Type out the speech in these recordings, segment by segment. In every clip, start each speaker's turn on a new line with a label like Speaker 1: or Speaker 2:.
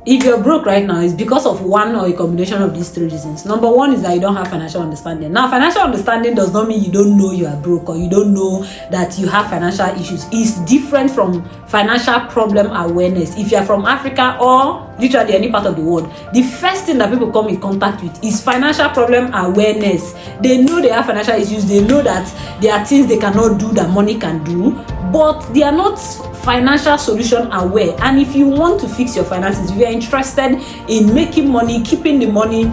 Speaker 1: if you're broke right now, it's because of one or a combination of these three reasons. Number one is that you don't have financial understanding. Now, financial understanding does not mean you don't know you are broke or you don't know that you have financial issues. It's different from financial problem awareness. If you are from Africa or literally any part of the world, the first thing that people come in contact with is financial problem awareness. They know they have financial issues. They know that there are things they cannot do that money can do, but they are not financial solution aware. And if you want to fix your finances, if you are interested in making money, keeping the money,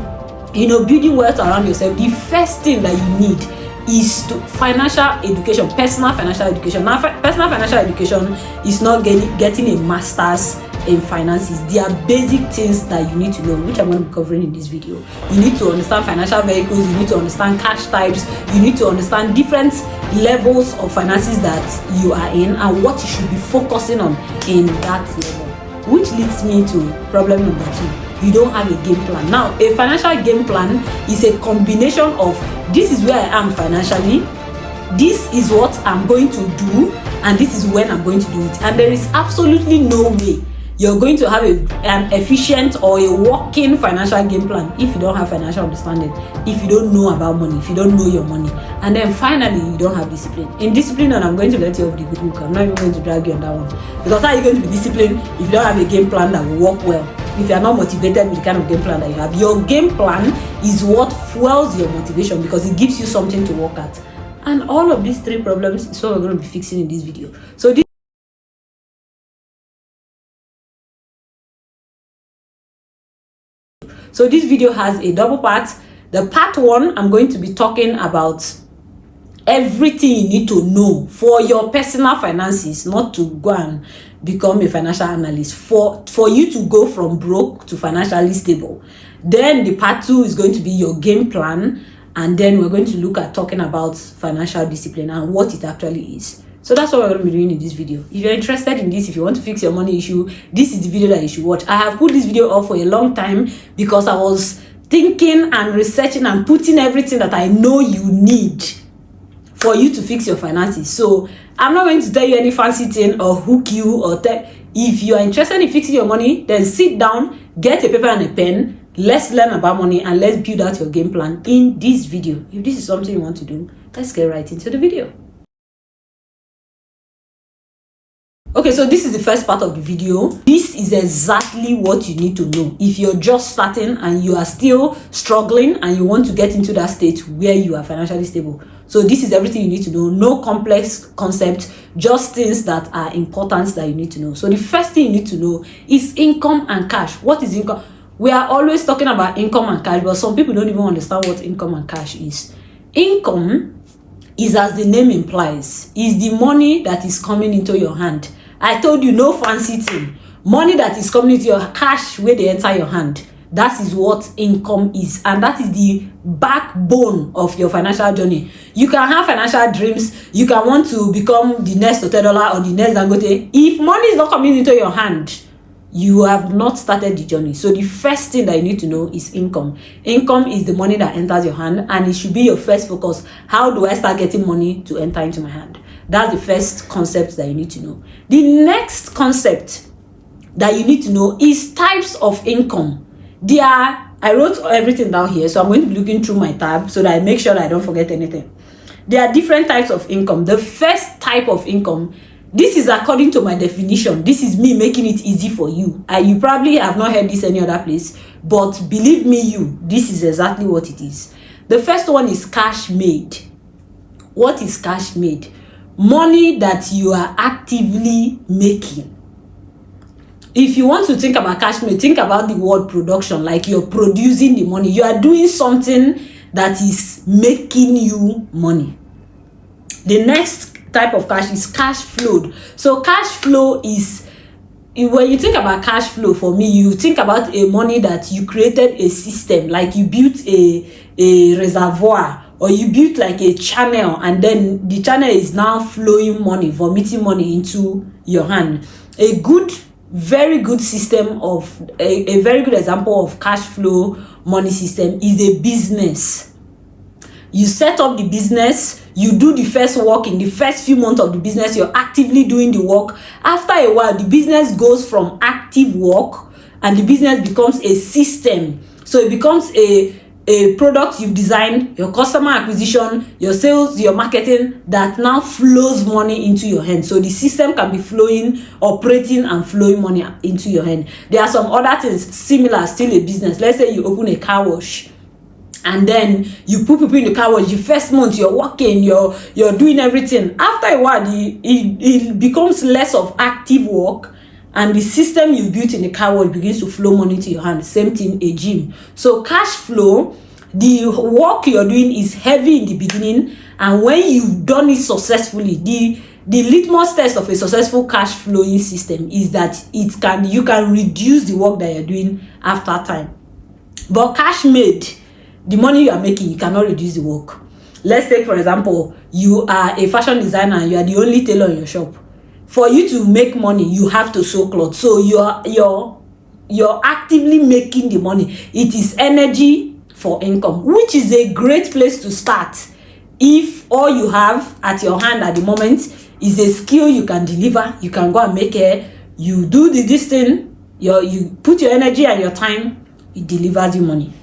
Speaker 1: building wealth around yourself, the first thing that you need is financial education, personal financial education. Now, personal financial education is not getting a master's in finances. There are basic things that you need to know, which I'm going to be covering in this video. You need to understand financial vehicles, you need to understand cash types, you need to understand different levels of finances that you are in and what you should be focusing on in that level. Which leads me to problem number 2. You don't have a game plan. Now, a financial game plan is a combination of this is where I am financially, this is what I'm going to do, and this is when I'm going to do it. And there is absolutely no way you're going to have an efficient or a working financial game plan if you don't have financial understanding, if you don't know about money, if you don't know your money. And then finally, you don't have discipline. In discipline, and I'm going to let you off the hook, I'm not even going to drag you on that one. Because how are you going to be disciplined if you don't have a game plan that will work well? If you are not motivated with the kind of game plan that you have, your game plan is what fuels your motivation because it gives you something to work at. And all of these 3 problems is what we're going to be fixing in this video. So this video has a double part. The part 1, I'm going to be talking about everything you need to know for your personal finances, not to go and become a financial analyst, for you to go from broke to financially stable. Then the part 2 is going to be your game plan, and then we're going to look at talking about financial discipline and what it actually is. So that's what we're going to be doing in this video. If you're interested in this, if you want to fix your money issue, this is the video that you should watch. I have put this video off for a long time because I was thinking and researching and putting everything that I know you need for you to fix your finances. So I'm not going to tell you any fancy thing or hook you or if you are interested in fixing your money, then sit down, get a paper and a pen. Let's learn about money and let's build out your game plan in this video. If this is something you want to do, let's get right into the video. Okay, so this is the first part of the video. This is exactly what you need to know if you're just starting and you are still struggling and you want to get into that state where you are financially stable. So this is everything you need to know. No complex concept, just things that are important that you need to know. So the first thing you need to know is income and cash. What is income? We are always talking about income and cash, but some people don't even understand what income and cash is. Income is, as the name implies, is the money that is coming into your hand. I told you, no fancy thing. Money that is coming into your cash where they enter your hand. That is what income is. And that is the backbone of your financial journey. You can have financial dreams. You can want to become the next $30 or the next Dangote. If money is not coming into your hand, you have not started the journey. So the first thing that you need to know is income. Income is the money that enters your hand, and it should be your first focus. How do I start getting money to enter into my hand? That's the first concept that you need to know. The next concept that you need to know is types of income. I wrote everything down here, so I'm going to be looking through my tab so that I make sure that I don't forget anything. There are different types of income. The first type of income, this is according to my definition. This is me making it easy for you. You probably have not heard this any other place, but believe me, this is exactly what it is. The first one is cash made. What is cash made? Money that you are actively making. If you want to think about cash made, think about the word production, like you're producing the money. You are doing something that is making you money. The next type of cash is cash flowed. So cash flow is, when you think about cash flow, for me, you think about a money that you created a system, like you built a reservoir, or you built like a channel, and then the channel is now flowing money, vomiting money into your hand. Very good system of a very good example of cash flow money system is a business. You set up the business, you do the first work in the first few months of the business, you're actively doing the work. After a while, the business goes from active work and the business becomes a system. So it becomes a product you've designed, your customer acquisition, your sales, your marketing, that now flows money into your hand. So the system can be flowing, operating and flowing money into your hand. There are some other things similar, still a business. Let's say you open a car wash, and then you put people in the car wash. The first month you're working, you're doing everything. After a while, it becomes less of active work, and the system you built in the car wash begins to flow money to your hand. Same thing, a gym. So cash flow, the work you're doing is heavy in the beginning, and when you've done it successfully, the litmus test of a successful cash flowing system is that you can reduce the work that you're doing after time. But cash made, the money you are making, you cannot reduce the work. Let's take, for example, you are a fashion designer and you are the only tailor in your shop. For you to make money, you have to sew clothes. So you're actively making the money. It is energy for income, which is a great place to start. If all you have at your hand at the moment is a skill you can deliver, you can go and make it. You do this thing, you put your energy and your time, it delivers you money.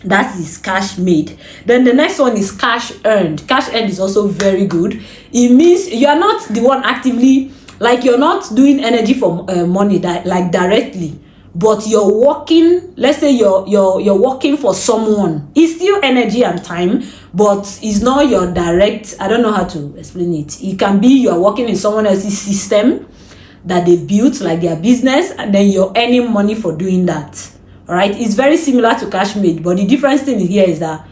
Speaker 1: That is cash made. Then the next one is cash earned. Cash earned is also very good. It means you are not the one actively, like you're not doing energy for money like directly, but you're working. Let's say you're working for someone. It's still energy and time, but it's not your direct. I don't know how to explain it. It can be you're working in someone else's system that they've built, like their business, and then you're earning money for doing that. All right, it's very similar to cash made, but the difference thing here is that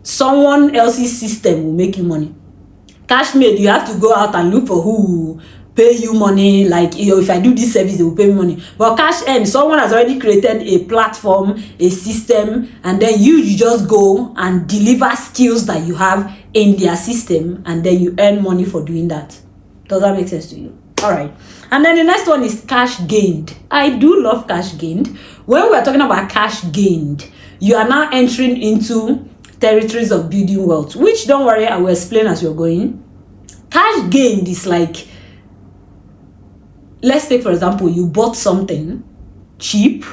Speaker 1: someone else's system will make you money. Cash made, you have to go out and look for who will pay you money. Like, if I do this service, they will pay me money. But cash earned, someone has already created a platform, a system, and then you just go and deliver skills that you have in their system, and then you earn money for doing that. Does that make sense to you? All right. And then the next one is cash gained. I do love cash gained. When we're talking about cash gained, you are now entering into territories of building wealth, which, don't worry, I will explain as you're going. Cash gained is like, let's take, for example, you bought something cheap.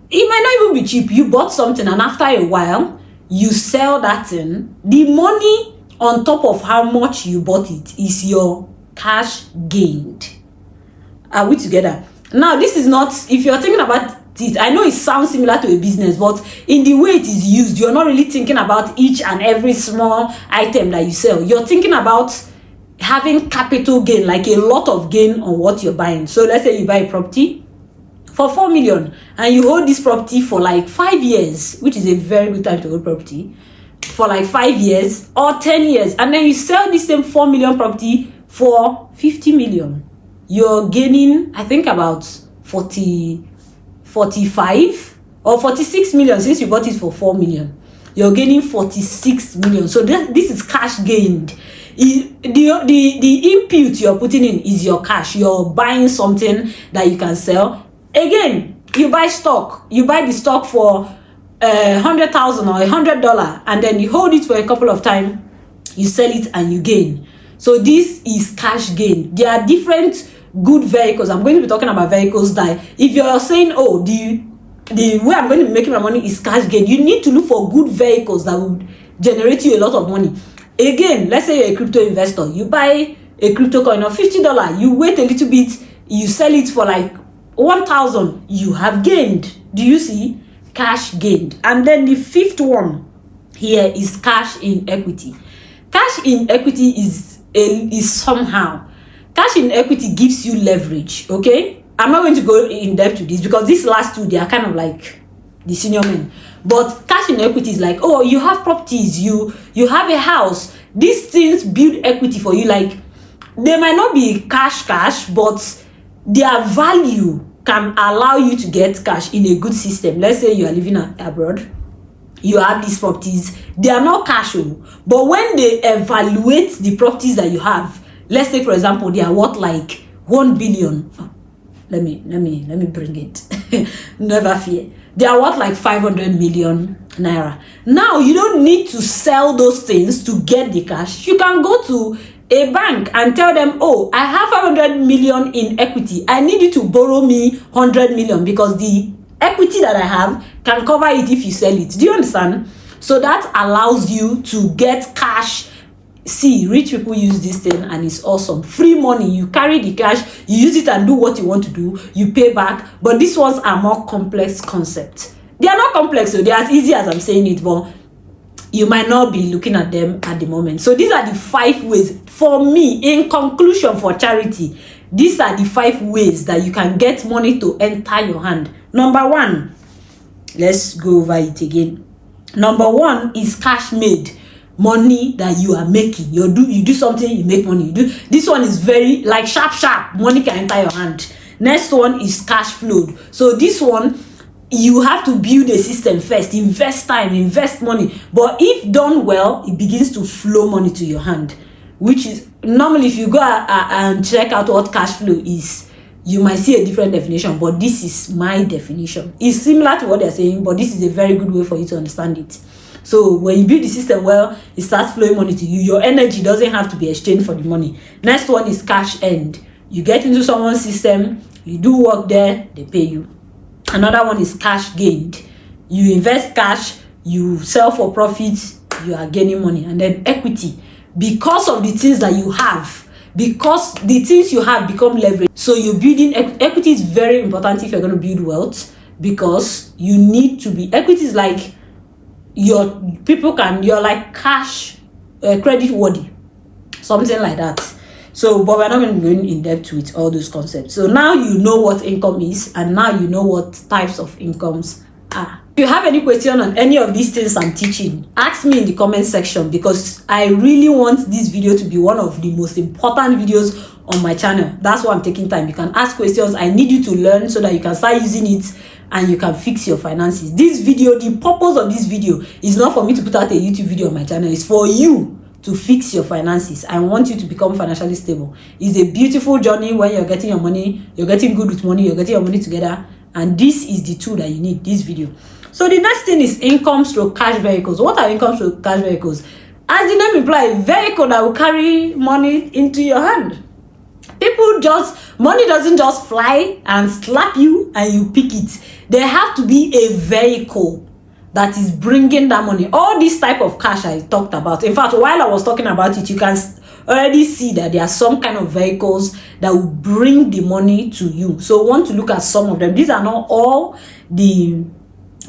Speaker 1: It might not even be cheap. You bought something, and after a while, you sell that thing. The money on top of how much you bought it is your cash gained. Are we together? Now, this is not, if you're thinking about it, I know it sounds similar to a business, but in the way it is used, you're not really thinking about each and every small item that you sell. You're thinking about having capital gain, like a lot of gain on what you're buying. So let's say you buy a property for 4 million and you hold this property for like 5 years, which is a very good time to hold property for like 5 years or 10 years, and then you sell this same 4 million property for 50 million. You're gaining, I think, about 45 or 46 million since you bought it for 4 million. You're gaining 46 million. So this is cash gained. The input you're putting in is your cash. You're buying something that you can sell. Again, you buy stock. You buy the stock for $100,000 or $100, and then you hold it for a couple of times. You sell it and you gain. So this is cash gain. There are different good vehicles. I'm going to be talking about vehicles that if you're saying, oh, the way I'm going to be making my money is cash gain, you need to look for good vehicles that would generate you a lot of money. Again, let's say you're a crypto investor. You buy a crypto coin of $50. You wait a little bit. You sell it for like 1,000. You have gained. Do you see? Cash gained. And then the fifth one here is cash in equity. Cash in equity is somehow, cash in equity gives you leverage. Okay, I'm not going to go in depth to this because these last two, they are kind of like the senior men. But cash in equity is like, oh, you have properties, you have a house. These things build equity for you. Like, they might not be cash, but their value can allow you to get cash in a good system. Let's say you are living abroad. You have these properties, they are not cash, but when they evaluate the properties that you have, let's say, for example, they are worth like 1 billion. Oh, let me bring it. Never fear. They are worth like 500 million naira. Now, you don't need to sell those things to get the cash. You can go to a bank and tell them, oh, I have 500 million in equity. I need you to borrow me 100 million because the equity that I have can cover it if you sell it. Do you understand? So that allows you to get cash. See, rich people use this thing and it's awesome. Free money, you carry the cash, you use it and do what you want to do, you pay back. But these ones are more complex concepts. They are not complex, so they're as easy as I'm saying it, but you might not be looking at them at the moment. So these are the 5 ways for me. In conclusion, for charity, these are the 5 ways that you can get money to enter your hand. Number 1, let's go over it again. Number 1 is cash made. Money that you are making. You do something, you make money. This one is very like sharp. Money can enter your hand. Next one is cash flowed. So this one, you have to build a system first. Invest time, invest money. But if done well, it begins to flow money to your hand, which is normally, if you go and check out what cash flow is, you might see a different definition, but this is my definition. It's similar to what they're saying, but this is a very good way for you to understand it. So when you build the system well, it starts flowing money to you. Your energy doesn't have to be exchanged for the money. Next one is cash earned. You get into someone's system, you do work there, they pay you. Another one is cash gained. You invest cash, you sell for profit, you are gaining money. And then equity. Because of the things that you have, because the things you have become leverage. So you're building equity is very important if you're going to build wealth, because you need to be, equity is like you're like cash credit worthy, something like that. So but we're not going to go in depth with all those concepts. So now you know what income is, and now you know what types of incomes are. If you have any question on any of these things I'm teaching, ask me in the comment section, because I really want this video to be one of the most important videos on my channel. That's why I'm taking time. You can ask questions. I need you to learn so that you can start using it and you can fix your finances. This video, the purpose of this video is not for me to put out a YouTube video on my channel. It's for you to fix your finances. I want you to become financially stable. It's a beautiful journey when you're getting your money, you're getting good with money, you're getting your money together. And this is the tool that you need, this video. So the next thing is income stroke cash vehicles. What are income stroke cash vehicles? As the name implies, vehicle that will carry money into your hand. Money doesn't just fly and slap you and you pick it. There have to be a vehicle that is bringing that money. All this type of cash I talked about. In fact, while I was talking about it, you can already see that there are some kind of vehicles that will bring the money to you. So I want to look at some of them. These are not all the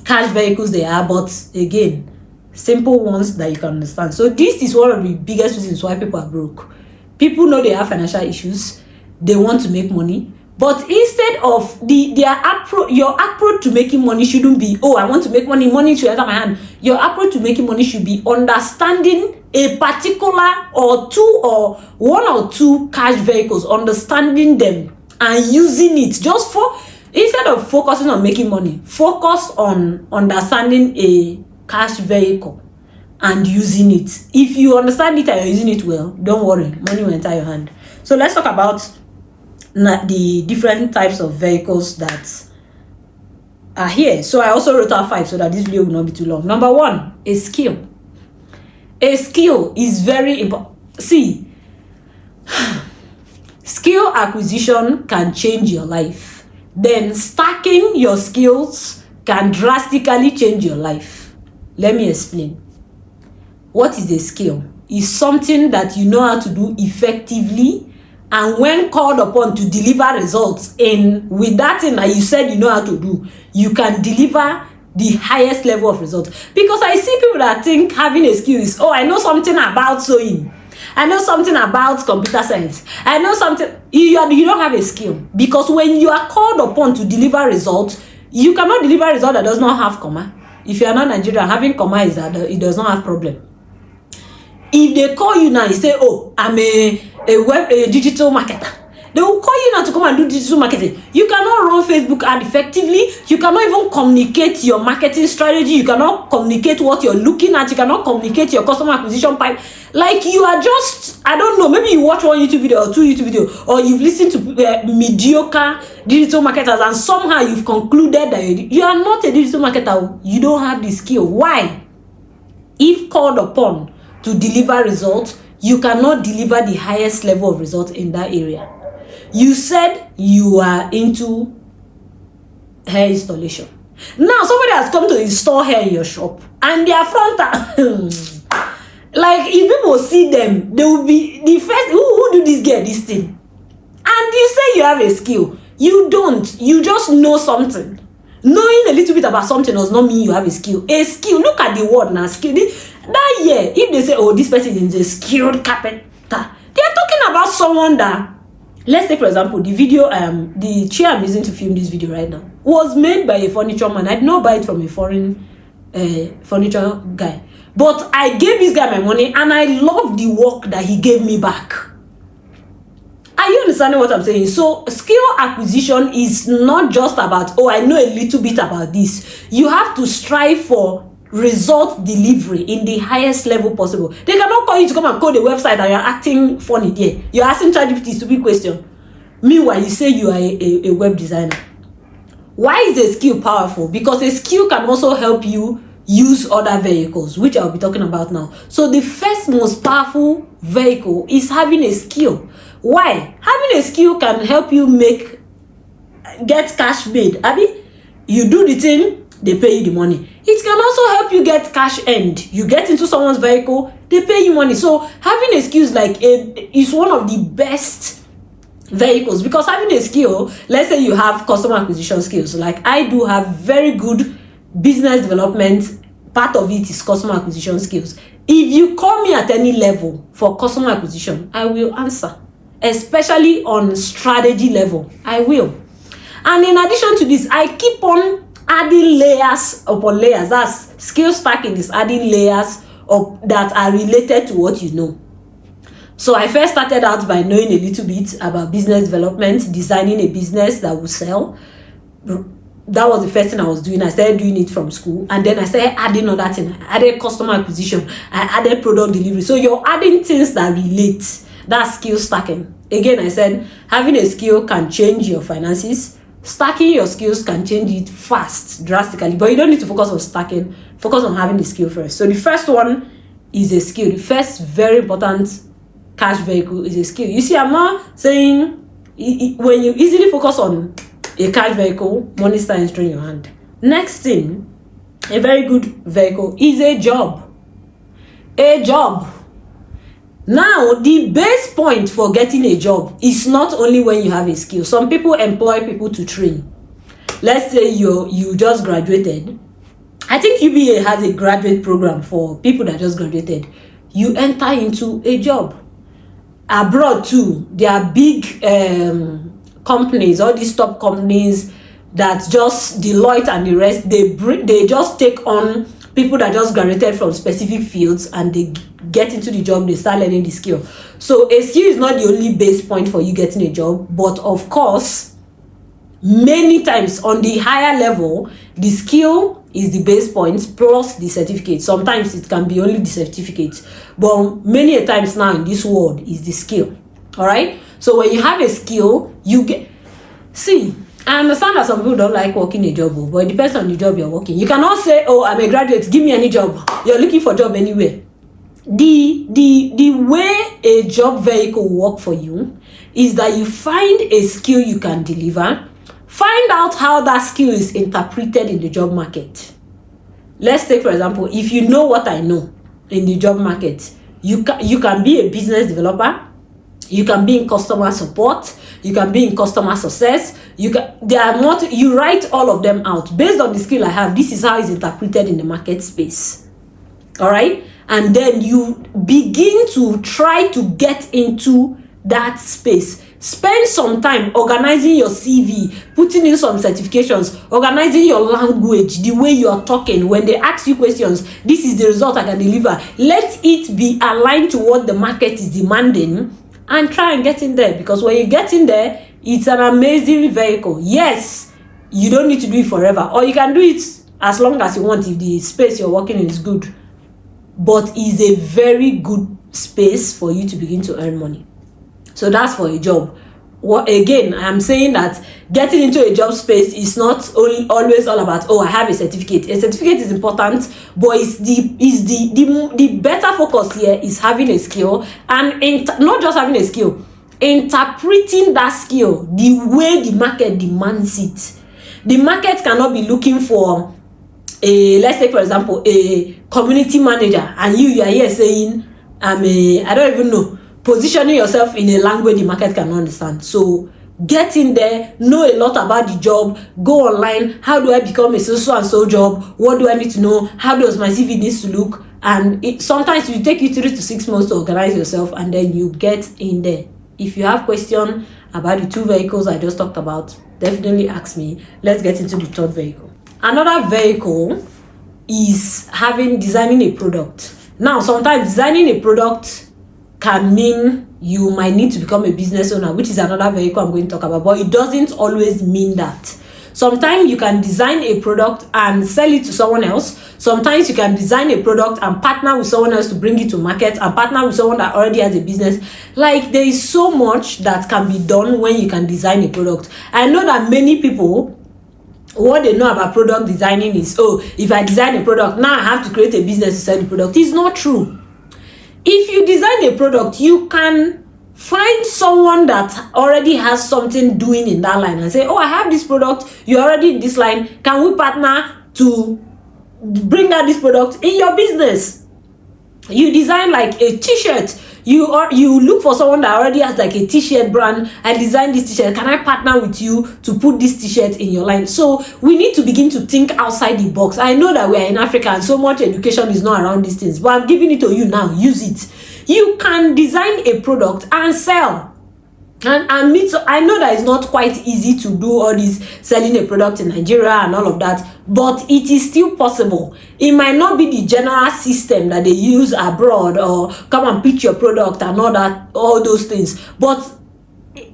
Speaker 1: cash vehicles they are, but again, simple ones that you can understand. So this is one of the biggest reasons why people are broke. People know they have financial issues. They want to make money. But instead of your approach to making money shouldn't be, oh, I want to make money should enter my hand. Your approach to making money should be understanding a particular one or two cash vehicles, understanding them and using it just for, instead of focusing on making money, focus on understanding a cash vehicle and using it. If you understand it and you're using it well, don't worry, money will enter your hand. So let's talk about the different types of vehicles that are here. So I also wrote out 5 so that this video will not be too long. Number 1, a skill. A skill is very important. See, skill acquisition can change your life. Then stacking your skills can drastically change your life. Let me explain. What is a skill? It's something that you know how to do effectively, and when called upon to deliver results with that thing that you said you know how to do, you can deliver the highest level of results. Because I see people that think having a skill is, oh, I know something about sewing, I know something about computer science, I know something. You don't have a skill. Because when you are called upon to deliver results, you cannot deliver a result that does not have comma. If you are not Nigerian, having comma is that it does not have problem. If they call you now, you say, oh, I'm a digital marketer. They will call you now to come and do digital marketing. You cannot run Facebook ad effectively. You cannot even communicate your marketing strategy. You cannot communicate what you're looking at. You cannot communicate your customer acquisition pipe. Like you are just, I don't know, maybe you watch 1 YouTube video or 2 YouTube videos, or you've listened to mediocre digital marketers and somehow you've concluded that you are not a digital marketer. You don't have the skill. Why? If called upon to deliver results, you cannot deliver the highest level of results in that area. You said you are into hair installation. Now somebody has come to install hair in your shop, and their frontal like if people see them, they will be the first who do this girl this thing. And you say you have a skill. You don't. You just know something. Knowing a little bit about something does not mean you have a skill. A skill, look at the word now, skill. That year, if they say, oh, this person is a skilled carpenter, they are talking about someone that, let's say for example, the video, the chair I'm using to film this video right now was made by a furniture man. I did not buy it from a foreign furniture guy. But I gave this guy my money, and I love the work that he gave me back. Are you understanding what I'm saying? So skill acquisition is not just about, oh, I know a little bit about this. You have to strive for result delivery in the highest level possible. They cannot call you to come and code a website and you're acting funny there. You're asking ChatGPT stupid question. Meanwhile, you say you are a web designer. Why is a skill powerful? Because a skill can also help you use other vehicles, which I'll be talking about now. So the first most powerful vehicle is having a skill. Why? Having a skill can help you get cash made. Abi, you do the thing, they pay you the money. It can also help you get cash earned. You get into someone's vehicle, they pay you money. So having a skill is one of the best vehicles, because having a skill, let's say you have customer acquisition skills, like I do have very good business development. Part of it is customer acquisition skills. If you call me at any level for customer acquisition, I will answer. Especially on strategy level, I will. And in addition to this, I keep on adding layers upon layers. That's skill stacking, is adding layers that are related to what you know. So I first started out by knowing a little bit about business development, designing a business that will sell. That was the first thing I was doing. I started doing it from school, and then I started adding other things. I added customer acquisition, I added product delivery. So you're adding things that relate. That's skill stacking. Again, I said having a skill can change your finances. Stacking your skills can change it fast, drastically. But you don't need to focus on stacking. Focus on having the skill first. So the first one is a skill. The first very important cash vehicle is a skill. You see, I'm not saying when you easily focus on a cash vehicle, money starts entering your hand. Next thing, a very good vehicle is a job. A job. Now, the base point for getting a job is not only when you have a skill. Some people employ people to train. Let's say you just graduated. I think UBA has a graduate program for people that just graduated. You enter into a job. Abroad too, there are big companies, all these top companies that just Deloitte and the rest, they just take on people that just graduated from specific fields, and they get into the job, they start learning the skill. So a skill is not the only base point for you getting a job, but of course, many times on the higher level, the skill is the base point plus the certificate. Sometimes it can be only the certificate, but many a times now in this world is the skill. All right. So when you have a skill, you get. See, I understand that some people don't like working a job, but it depends on the job you're working. You cannot say, "Oh, I'm a graduate, give me any job." You're looking for a job anywhere. The way a job vehicle will work for you is that you find a skill you can deliver. Find out how that skill is interpreted in the job market. Let's take, for example, if you know what I know in the job market, you can be a business developer, you can be in customer support, you can be in customer success, you write all of them out. Based on the skill I have, this is how it's interpreted in the market space. All right? And then you begin to try to get into that space. Spend some time organizing your CV, putting in some certifications, organizing your language, the way you are talking. When they ask you questions, this is the result I can deliver. Let it be aligned to what the market is demanding, and try and get in there. Because when you get in there, it's an amazing vehicle. Yes, you don't need to do it forever, or you can do it as long as you want if the space you're working in is good. But it's a very good space for you to begin to earn money. So that's for a job. Again, I'm saying that getting into a job space is not always all about, oh, I have a certificate. A certificate is important, but the better focus here is having a skill, and not just having a skill, interpreting that skill the way the market demands it. The market cannot be looking for let's say for example a community manager, and you are here saying I don't even know, positioning yourself in a language the market cannot understand. So get in there, know a lot about the job, go online. How do I become a so and so job? What do I need to know? How does my CV needs to look? And sometimes it will take you 3 to 6 months to organize yourself, and then you get in there. If you have questions about the 2 vehicles I just talked about, definitely ask me. Let's get into the 3rd vehicle. Another vehicle is designing a product. Now, sometimes designing a product can mean you might need to become a business owner, which is another vehicle I'm going to talk about, but it doesn't always mean that. Sometimes you can design a product and sell it to someone else. Sometimes you can design a product and partner with someone else to bring it to market, and partner with someone that already has a business. Like, there is so much that can be done when you can design a product. I know that many people, what they know about product designing is, oh, if I design a product, now I have to create a business to sell the product. It's not true. If you design a product, you can find someone that already has something doing in that line and say, oh, I have this product, you're already in this line, can we partner to bring out this product in your business? You design like a t-shirt, you look for someone that already has like a t-shirt brand. I designed this t-shirt, can I partner with you to put this t-shirt in your line? So we need to begin to think outside the box. I know that we are in Africa and so much education is not around these things, but I'm giving it to you now. Use it. You can design a product and sell. And me too, I know that it's not quite easy to do all this selling a product in Nigeria and all of that, but it is still possible. It might not be the general system that they use abroad, or come and pitch your product and all those things, but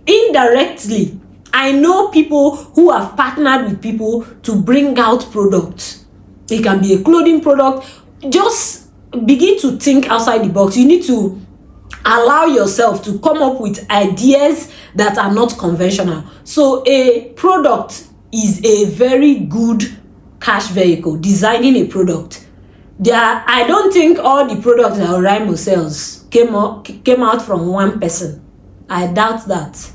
Speaker 1: indirectly, I know people who have partnered with people to bring out products. It can be a clothing product. Just begin to think outside the box. You need to allow yourself to come up with ideas that are not conventional. So a product is a very good cash vehicle. Designing a product, I don't think all the products that Oraimo sells came out from one person. I doubt that.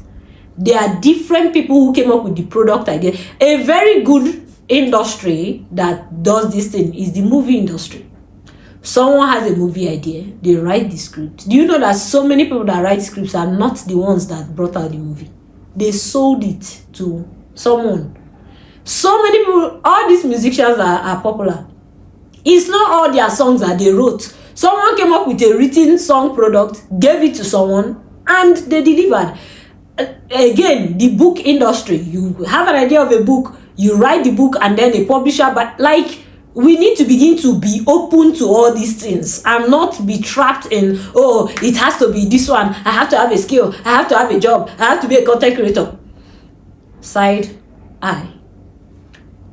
Speaker 1: There are different people who came up with the product idea. A very good industry that does this thing is the movie industry. Someone has a movie idea, they write the script. Do you know that so many people that write scripts are not the ones that brought out the movie? They sold it to someone. So many people, all these musicians are popular. It's not all their songs that they wrote. Someone came up with a written song product, gave it to someone, and they delivered. Again, the book industry, you have an idea of a book, you write the book, and then a publisher, but like, we need to begin to be open to all these things and not be trapped in, oh, it has to be this one, I have to have a skill, I have to have a job, I have to be a content creator. Side eye.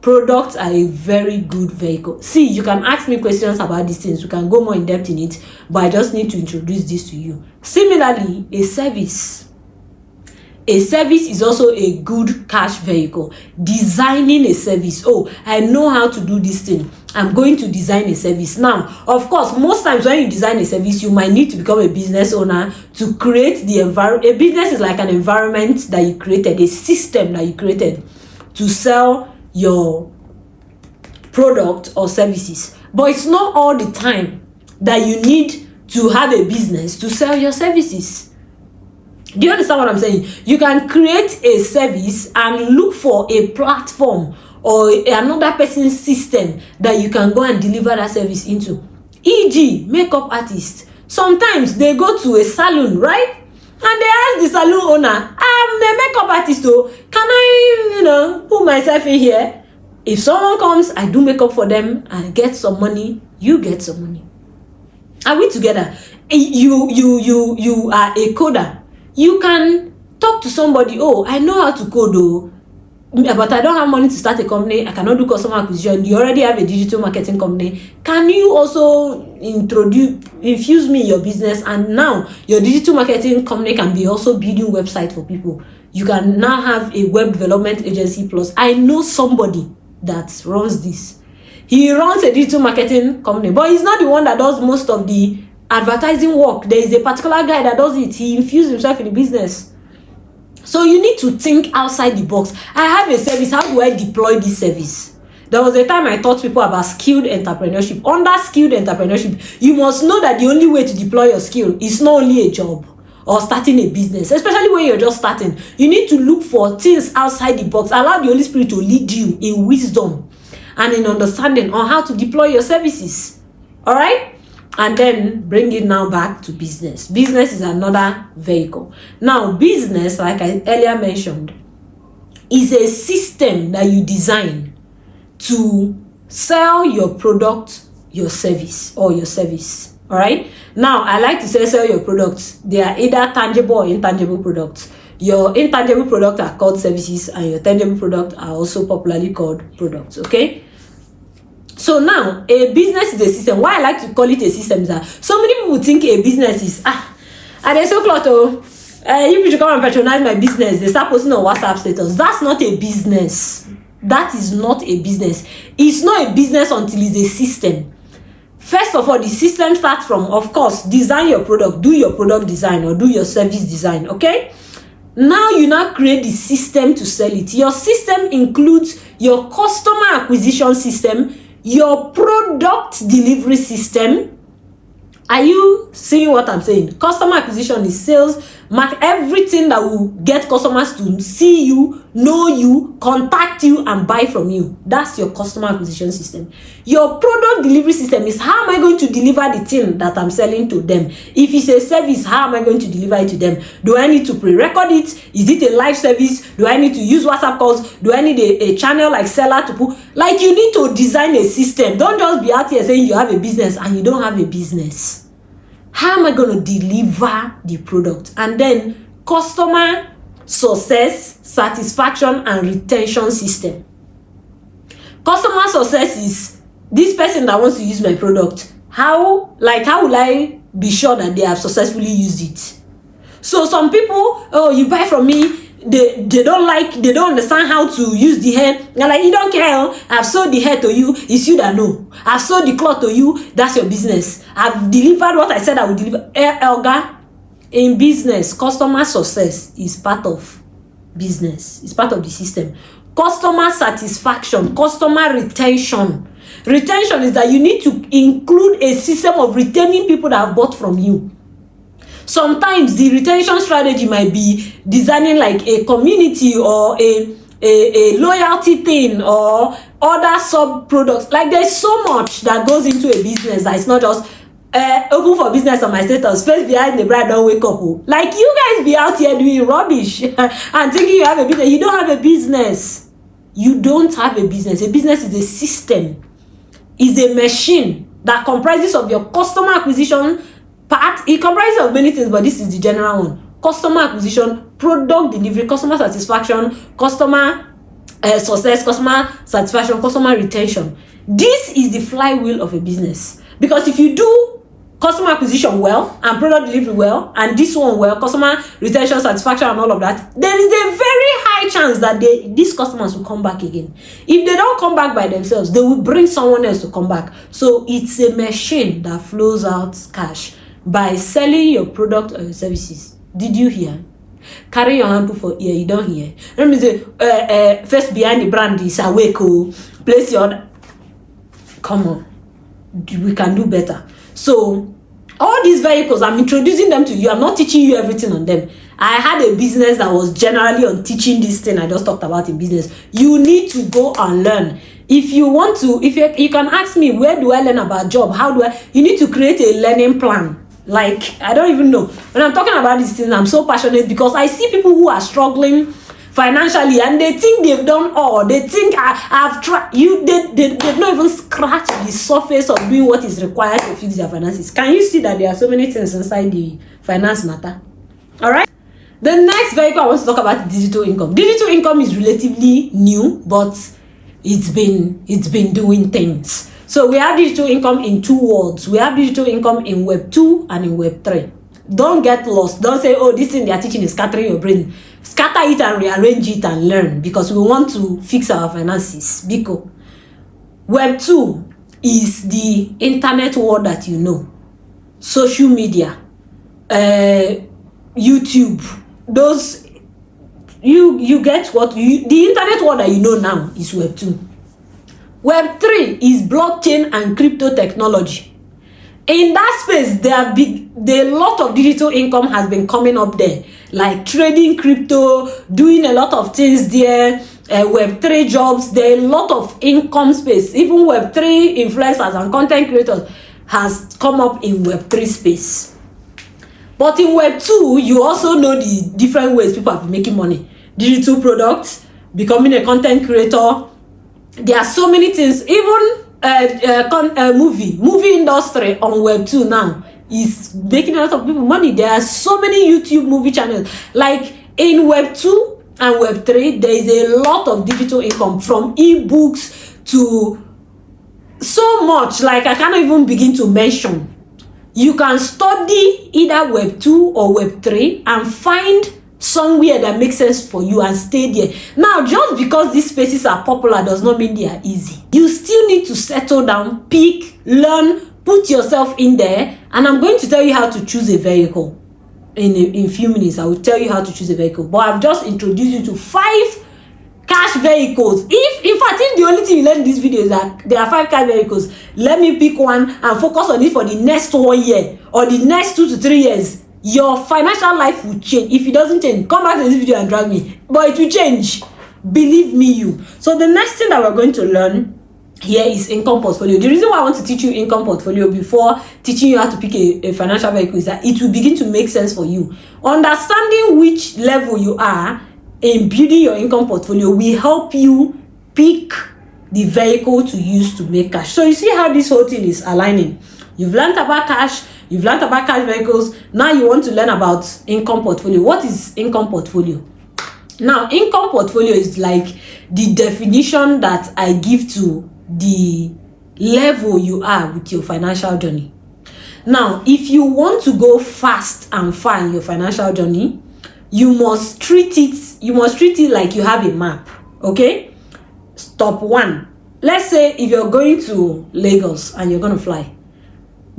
Speaker 1: Products are a very good vehicle. See, you can ask me questions about these things. We can go more in depth in it, but I just need to introduce this to you. Similarly, a service. A service is also a good cash vehicle. Designing a service. Oh, I know how to do this thing. I'm going to design a service. Now, of course, most times when you design a service, you might need to become a business owner to create the environment. A business is like an environment that you created, a system that you created to sell your product or services. But it's not all the time that you need to have a business to sell your services. Do you understand what I'm saying? You can create a service and look for a platform or another person's system that you can go and deliver that service into. E.g., makeup artists. Sometimes they go to a salon, right? And they ask the salon owner, I'm a makeup artist, though. Can I, put myself in here? If someone comes, I do makeup for them, I get some money, you get some money. Are we together? You are a coder. You can talk to somebody, oh, I know how to code, though, but I don't have money to start a company. I cannot do customer acquisition. You already have a digital marketing company. Can you also infuse me in your business? And now your digital marketing company can be also building website for people. You can now have a web development agency plus. I know somebody that runs this. He runs a digital marketing company, but he's not the one that does most of the advertising work. There is a particular guy that does it. He infused himself in the business. So you need to think outside the box. I have a service, how do I deploy this service? There was a time I taught people about skilled entrepreneurship. Under skilled entrepreneurship, you must know that the only way to deploy your skill is not only a job or starting a business, especially when you're just starting. You need to look for things outside the box. Allow the Holy Spirit to lead you in wisdom and in understanding on how to deploy your services. All right? And then bring it now back to business. Business is another vehicle. Now, business, like I earlier mentioned, is a system that you design to sell your product, your service, or your service. All right? Now, I like to say sell your products. They are either tangible or intangible products. Your intangible products are called services, and your tangible products are also popularly called products. Okay? So now, a business is a system. Why I like to call it a system is that so many people think a business is, and they so close to, you should come and patronize my business. They start posting on WhatsApp status. That's not a business. That is not a business. It's not a business until it's a system. First of all, the system starts from, of course, design your product, do your product design or do your service design, okay? Now you now create the system to sell it. Your system includes your customer acquisition system, your product delivery system. Are you seeing what I'm saying? Customer acquisition is sales, everything that will get customers to see you, know you, contact you, and buy from you. That's your customer acquisition system. Your product delivery system is how am I going to deliver the thing that I'm selling to them? If it's a service, how am I going to deliver it to them? Do I need to pre-record it? Is it a live service? Do I need to use WhatsApp calls? Do I need a channel like seller to put? Like, you need to design a system. Don't just be out here saying you have a business and you don't have a business. How am I going to deliver the product? And then customer success, satisfaction, and retention system. Customer success is this person that wants to use my product. How will I be sure that they have successfully used it? So some people, you buy from me, they don't understand how to use the hair. They're like, you don't care. I've sold the hair to you. It's you that know. I've sold the cloth to you. That's your business. I've delivered what I said I would deliver. Elga, in business, customer success is part of business. It's part of the system. Customer satisfaction, customer retention. Retention is that you need to include a system of retaining people that have bought from you. Sometimes the retention strategy might be designing like a community or a loyalty thing or other sub products. Like, there's so much that goes into a business that it's not just open for business on my status, face behind the bride, don't wake up. Like, you guys be out here doing rubbish and thinking you have a business. You don't have a business. You don't have a business. A business is a system. It's a machine that comprises of your customer acquisition part. It comprises of many things, but this is the general one. Customer acquisition, product delivery, customer satisfaction, customer success, customer satisfaction, customer retention. This is the flywheel of a business. Because if you do customer acquisition well and product delivery well and this one well, customer retention, satisfaction, and all of that, there is a very high chance that these customers will come back again. If they don't come back by themselves, they will bring someone else to come back. So it's a machine that flows out cash by selling your product or your services. Did you hear? Carry your hand for ear, you don't hear. Let me say, first behind the brand is awake. Place your. Come on, we can do better. So all these vehicles, I'm introducing them to you. I'm not teaching you everything on them. I had a business that was generally on teaching this thing I just talked about in business. You need to go and learn. If you want to, if you can ask me, where do I learn about job? How do I? You need to create a learning plan. Like, I don't even know. When I'm talking about these things, I'm so passionate because I see people who are struggling financially and they think they've done all. They think I've tried. They've not even scratched the surface of doing what is required to fix their finances. Can you see that there are so many things inside the finance matter? All right. The next vehicle I want to talk about is digital income. Digital income is relatively new, but it's been doing things. So we have digital income in two worlds. We have digital income in Web 2 and in Web 3. Don't get lost. Don't say, oh, this thing they are teaching is scattering your brain. Scatter it and rearrange it and learn, because we want to fix our finances. Because Web 2 is the internet world that you know. Social media, YouTube, those you get what the internet world that you know now is Web 2. Web 3 is blockchain and crypto technology. In that space, a lot of digital income has been coming up there, like trading crypto, doing a lot of things there. Web 3 jobs, there are a lot of income space. Even Web 3 influencers and content creators has come up in Web 3 space. But in Web 2, you also know the different ways people have been making money. Digital products, becoming a content creator. There are so many things. Even movie industry on Web 2 now is making a lot of people money. There are so many YouTube movie channels. Like in Web 2 and Web 3, there is a lot of digital income, from ebooks to so much, like I can't even begin to mention. You can study either Web 2 or Web 3 and find somewhere that makes sense for you and stay there. Now, just because these spaces are popular does not mean they are easy. You still need to settle down, pick, learn, put yourself in there, and I'm going to tell you how to choose a vehicle. In a few minutes, I will tell you how to choose a vehicle. But I've just introduced you to 5 cash vehicles. If the only thing you learn in this video is that there are 5 cash vehicles, let me pick one and focus on it for the next 1 year or the next 2 to 3 years. Your financial life will change. If it doesn't change, come back to this video and drag me. But it will change. Believe me, you. So the next thing that we're going to learn here is income portfolio. The reason why I want to teach you income portfolio before teaching you how to pick a financial vehicle is that it will begin to make sense for you. Understanding which level you are in building your income portfolio will help you pick the vehicle to use to make cash. So you see how this whole thing is aligning. You've learned about cash, you've learned about cash vehicles. Now you want to learn about income portfolio. What is income portfolio? Now, income portfolio is like the definition that I give to the level you are with your financial journey. Now, if you want to go fast and far in your financial journey, you must treat it like you have a map. Okay? Step 1. Let's say if you're going to Lagos and you're going to fly.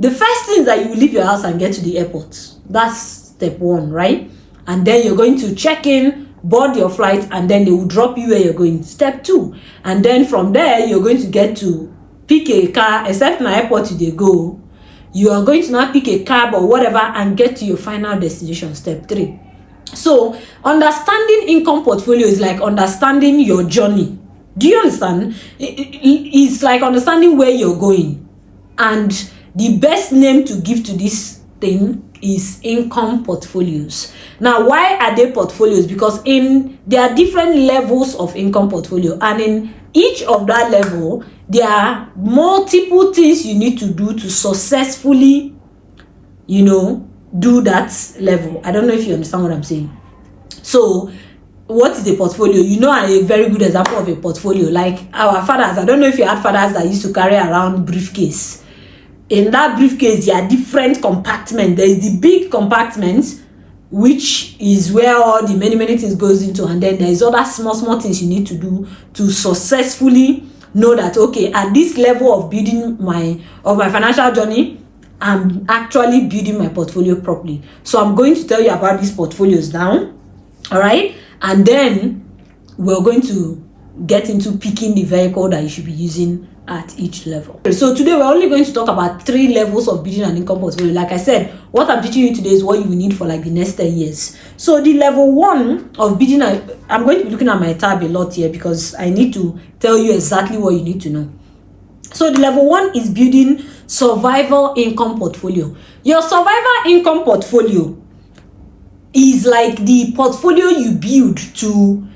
Speaker 1: The first thing is that you leave your house and get to the airport. That's step 1, right? And then you're going to check in, board your flight, and then they will drop you where you're going. Step 2. And then from there, you're going to get to pick a car, except in the airport they go. You are going to now pick a cab or whatever and get to your final destination. Step 3. So, understanding income portfolio is like understanding your journey. Do you understand? It's like understanding where you're going. And the best name to give to this thing is income portfolios. Now, why are they portfolios? Because there are different levels of income portfolio, and in each of that level, there are multiple things you need to do to successfully, do that level. I don't know if you understand what I'm saying. So, what is a portfolio? A very good example of a portfolio, like our fathers. I don't know if you had fathers that used to carry around briefcase. In that briefcase, there are different compartments. There is the big compartment, which is where all the many things goes into, and then there is other small things you need to do to successfully know that, okay, at this level of building my financial journey, I'm actually building my portfolio properly. So I'm going to tell you about these portfolios now, all right? And then we're going to get into picking the vehicle that you should be using at each level. So today we're only going to talk about 3 levels of building an income portfolio. Like I said, what I'm teaching you today is what you will need for like the next 10 years. So the level 1 of building, I'm going to be looking at my tab a lot here because I need to tell you exactly what you need to know. So the level 1 is building survival income portfolio. Your survival income portfolio is like the portfolio you build to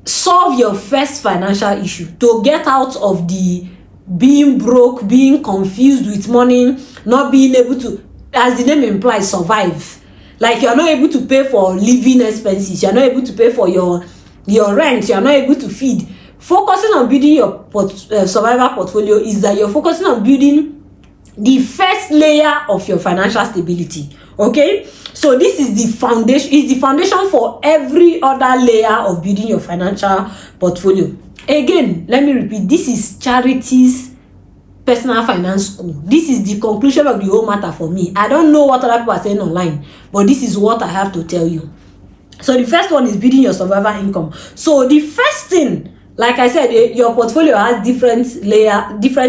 Speaker 1: solve your first financial issue, to get out of the being broke, being confused with money, not being able to, as the name implies, survive. Like you're not able to pay for living expenses, you're not able to pay for your rent, you're not able to feed. Focusing on building your survival portfolio is that you're focusing on building the first layer of your financial stability. Okay, so this is the foundation. Is the foundation for every other layer of building your financial portfolio. Again, let me repeat. This is Charity's personal finance school. This is the conclusion of the whole matter for me. I don't know what other people are saying online, but this is what I have to tell you. So the first one is building your survival income. So the first thing, like I said, your portfolio has different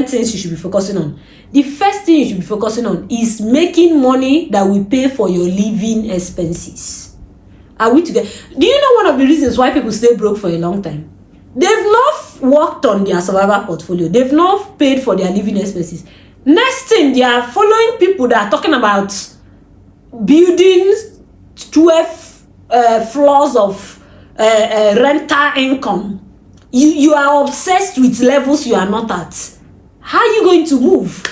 Speaker 1: things you should be focusing on. The first thing you should be focusing on is making money that will pay for your living expenses. Are we together? Do you know one of the reasons why people stay broke for a long time? They've not worked on their survival portfolio. They've not paid for their living expenses. Next thing, they are following people that are talking about building 12 floors of rental income. You are obsessed with levels you are not at. How are you going to move?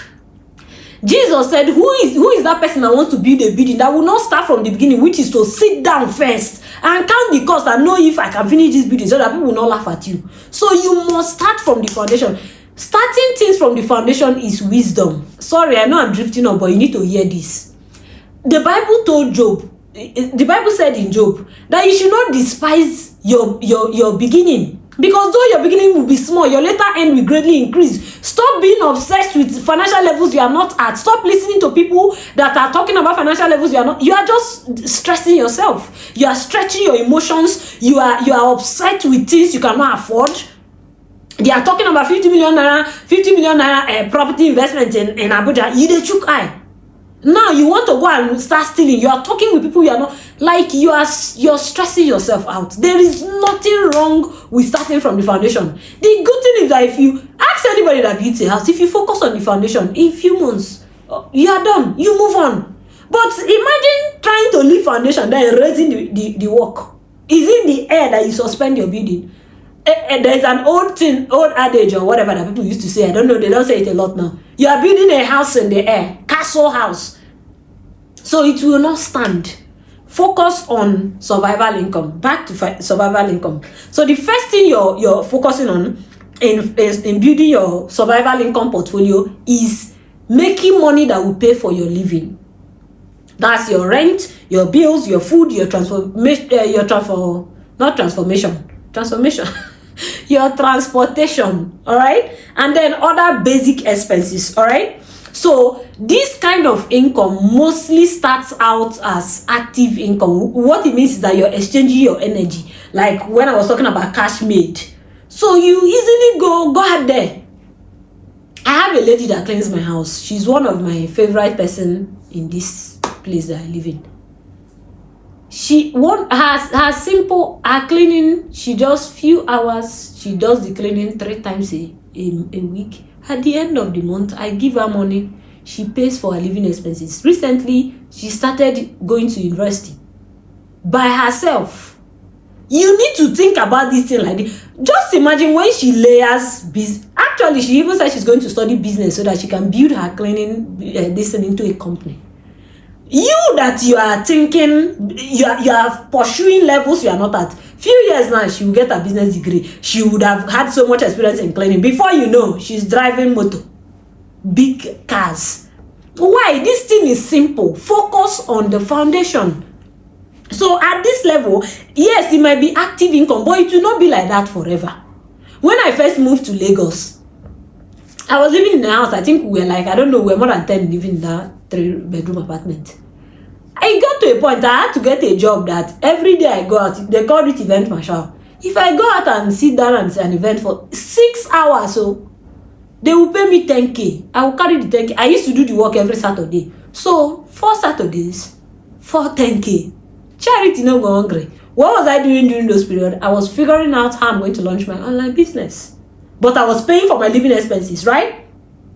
Speaker 1: Jesus said, who is that person that wants to build a building that will not start from the beginning, which is to sit down first and count the cost and know if I can finish this building so that people will not laugh at you. So you must start from the foundation. Starting things from the foundation is wisdom. Sorry, I know I'm drifting on, but you need to hear this. The Bible told Job, the Bible said in Job that you should not despise your beginning. Because though your beginning will be small, your later end will greatly increase. Stop being obsessed with financial levels you are not at. Stop listening to people that are talking about financial levels you are not. You are just stressing yourself. You are stretching your emotions. You are upset with things you cannot afford. They are talking about 50 million naira property investment in Abuja. You dey chook eye. Now you want to go and start stealing. You are talking with people you are not, like you're stressing yourself out. There is nothing wrong with starting from the foundation. The good thing is that if you ask anybody that builds a house, if you focus on the foundation, in few months you are done. You move on. But imagine trying to leave foundation then raising the work. Is in the air that you suspend your building. There's an old adage or whatever that people used to say. I don't know, they don't say it a lot now. You are building a house in the air, castle house, so it will not stand. Focus on survival income. Back to survival income. So the first thing you're focusing on in building your survival income portfolio is making money that will pay for your living. That's your rent, your bills, your food, your your transportation, all right, and then other basic expenses, all right. So this kind of income mostly starts out as active income. What it means is that you're exchanging your energy, like when I was talking about cash made. So you easily go ahead there. I have a lady that cleans my house. She's one of my favorite person in this place that I live in. She her simple cleaning. She does few hours. She does the cleaning 3 times a week. At the end of the month, I give her money. She pays for her living expenses. Recently, she started going to university by herself. You need to think about this thing like this. Just imagine when she layers business. Actually, she even said she's going to study business so that she can build her cleaning this thing into a company. You that you are thinking, you are pursuing levels you are not at. Few years now, she will get a business degree. She would have had so much experience in cleaning. Before you know, she's driving motor, big cars. Why? This thing is simple. Focus on the foundation. So at this level, yes, it might be active income, but it will not be like that forever. When I first moved to Lagos, I was living in a house. I think we were like, I don't know, we were more than 10 living in that 3-bedroom apartment. I got to a point I had to get a job that every day I go out, they call it event marshal. If I go out and sit down and see an event for 6 hours, so they will pay me 10K. I will carry the 10K. I used to do the work every Saturday. So 4 Saturdays, 10K. Charity no go hungry. What was I doing during those periods? I was figuring out how I'm going to launch my online business. But I was paying for my living expenses, right?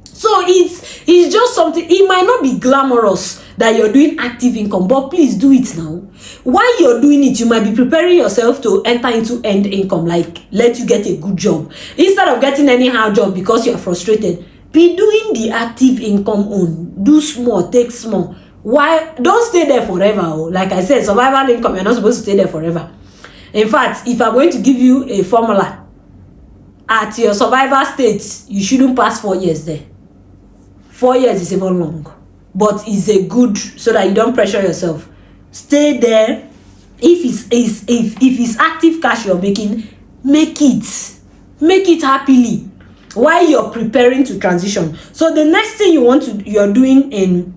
Speaker 1: So it's just something. It might not be glamorous that you're doing active income, but please do it now. While you're doing it, you might be preparing yourself to enter into end income, like let you get a good job. Instead of getting anyhow job because you're frustrated, be doing the active income on. Do small, take small. Why? Don't stay there forever. Like I said, survival income, you're not supposed to stay there forever. In fact, if I'm going to give you a formula, at your survival state, you shouldn't pass 4 years there. 4 years is even long, but it's a good, so that you don't pressure yourself. Stay there. If it's active cash you're making, make it happily while you're preparing to transition. So the next thing you're doing in,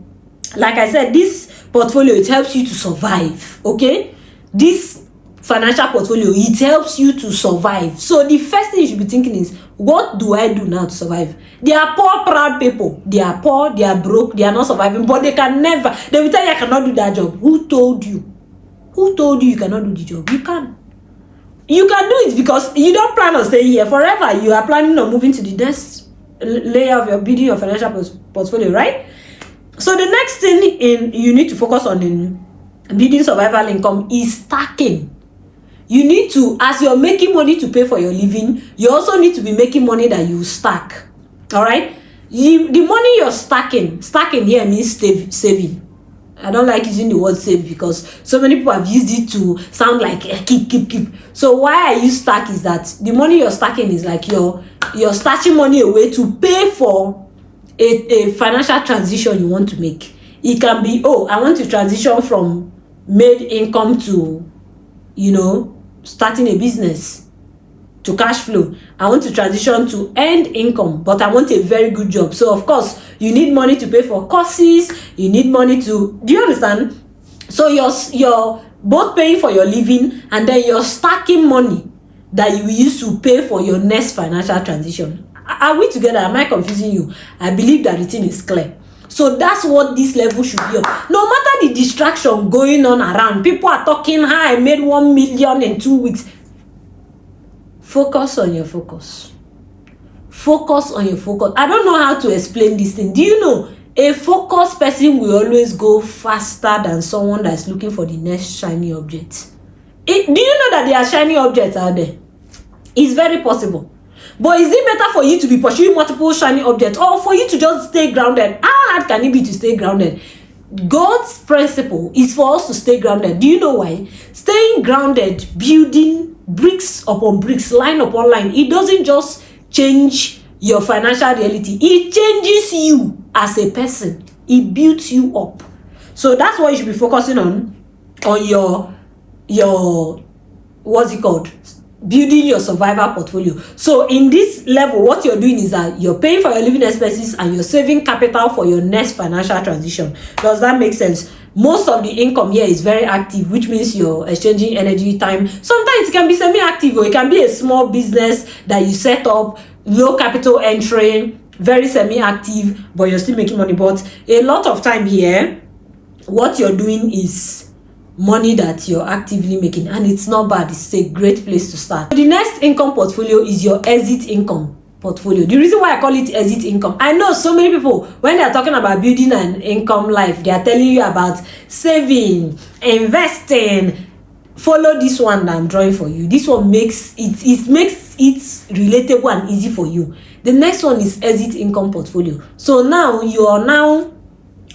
Speaker 1: like I said, this portfolio, it helps you to survive. Okay, this financial portfolio, it helps you to survive. So the first thing you should be thinking is, what do I do now to survive? They are poor, proud people. They are poor, they are broke, they are not surviving, but they will tell you, I cannot do that job. Who told you? Who told you cannot do the job? You can. You can do it because you don't plan on staying here forever. You are planning on moving to the next layer of your building your financial portfolio, right? So the next thing you need to focus on in building survival income is stacking. You need to, as you're making money to pay for your living, you also need to be making money that you stack. All right? The money you're stacking here means saving. I don't like using the word save because so many people have used it to sound like keep. So why I use stack is that the money you're stacking is like you're stashing money away to pay for a financial transition you want to make. It can be, I want to transition from made income to, starting a business, to cash flow. I want to transition to earned income, but I want a very good job. So of course, you need money to pay for courses. You need money to, do you understand? So you're both paying for your living and then you're stacking money that you will use to pay for your next financial transition. Are we together? Am I confusing you? I believe that the thing is clear. So that's what this level should be on. No matter the distraction going on around, people are talking, I made 1 million in 2 weeks. Focus on your focus. Focus on your focus. I don't know how to explain this thing. Do you know a focused person will always go faster than someone that's looking for the next shiny object? Do you know that there are shiny objects out there? It's very possible. But is it better for you to be pursuing multiple shiny objects or for you to just stay grounded? How hard can it be to stay grounded? God's principle is for us to stay grounded. Do you know why? Staying grounded, building bricks upon bricks, line upon line, it doesn't just change your financial reality. It changes you as a person. It builds you up. So that's what you should be focusing on your what's it called? Building your survival portfolio. So in this level, what you're doing is that you're paying for your living expenses and you're saving capital for your next financial transition. Does that make sense? Most of the income here is very active, which means you're exchanging energy, time. Sometimes it can be semi-active, or it can be a small business that you set up, low capital entry, very semi-active, but you're still making money. But a lot of time here, what you're doing is money that you're actively making, and it's not bad. It's a great place to start. The next income portfolio is your exit income portfolio. The reason why I call it exit income, I know so many people, when they're talking about building an income life, they are telling you about saving, investing. Follow this one that I'm drawing for you. This one makes it relatable and easy for you. The next one is exit income portfolio. So now you are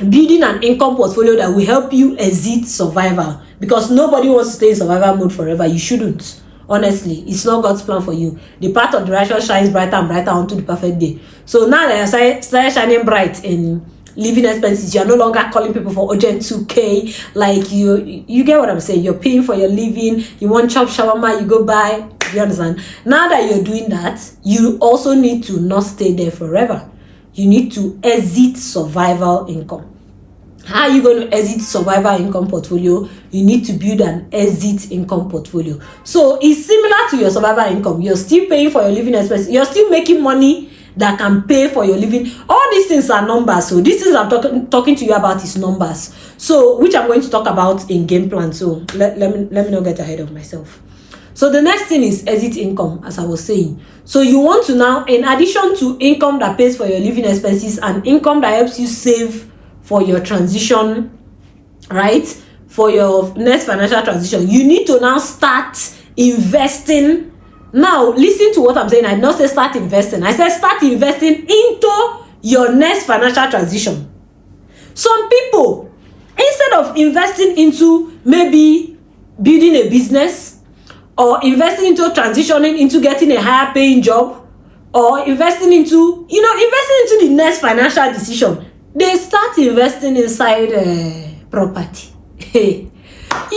Speaker 1: building an income portfolio that will help you exit survival, because nobody wants to stay in survival mode forever. You shouldn't. Honestly, it's not God's plan for you. The path of the righteous shines brighter and brighter unto the perfect day. So now that you started shining bright in living expenses, you're no longer calling people for urgent 2K. Like you get what I'm saying. You're paying for your living. You want chop shawarma, you go buy. You understand? Now that you're doing that, you also need to not stay there forever. You need to exit survival income. How are you going to exit survival income portfolio? You need to build an exit income portfolio. So it's similar to your survival income. You're still paying for your living expenses. You're still making money that can pay for your living. All these things are numbers. So this is I'm talking to you about is numbers. So which I'm going to talk about in game plan. So let me not get ahead of myself. So the next thing is exit income, as I was saying. So you want to now, in addition to income that pays for your living expenses and income that helps you save for your transition, right? For your next financial transition, you need to now start investing. Now, listen to what I'm saying. I did not say start investing. I said start investing into your next financial transition. Some people, instead of investing into maybe building a business, or investing into transitioning into getting a higher paying job, or investing into the next financial decision, they start investing inside property. You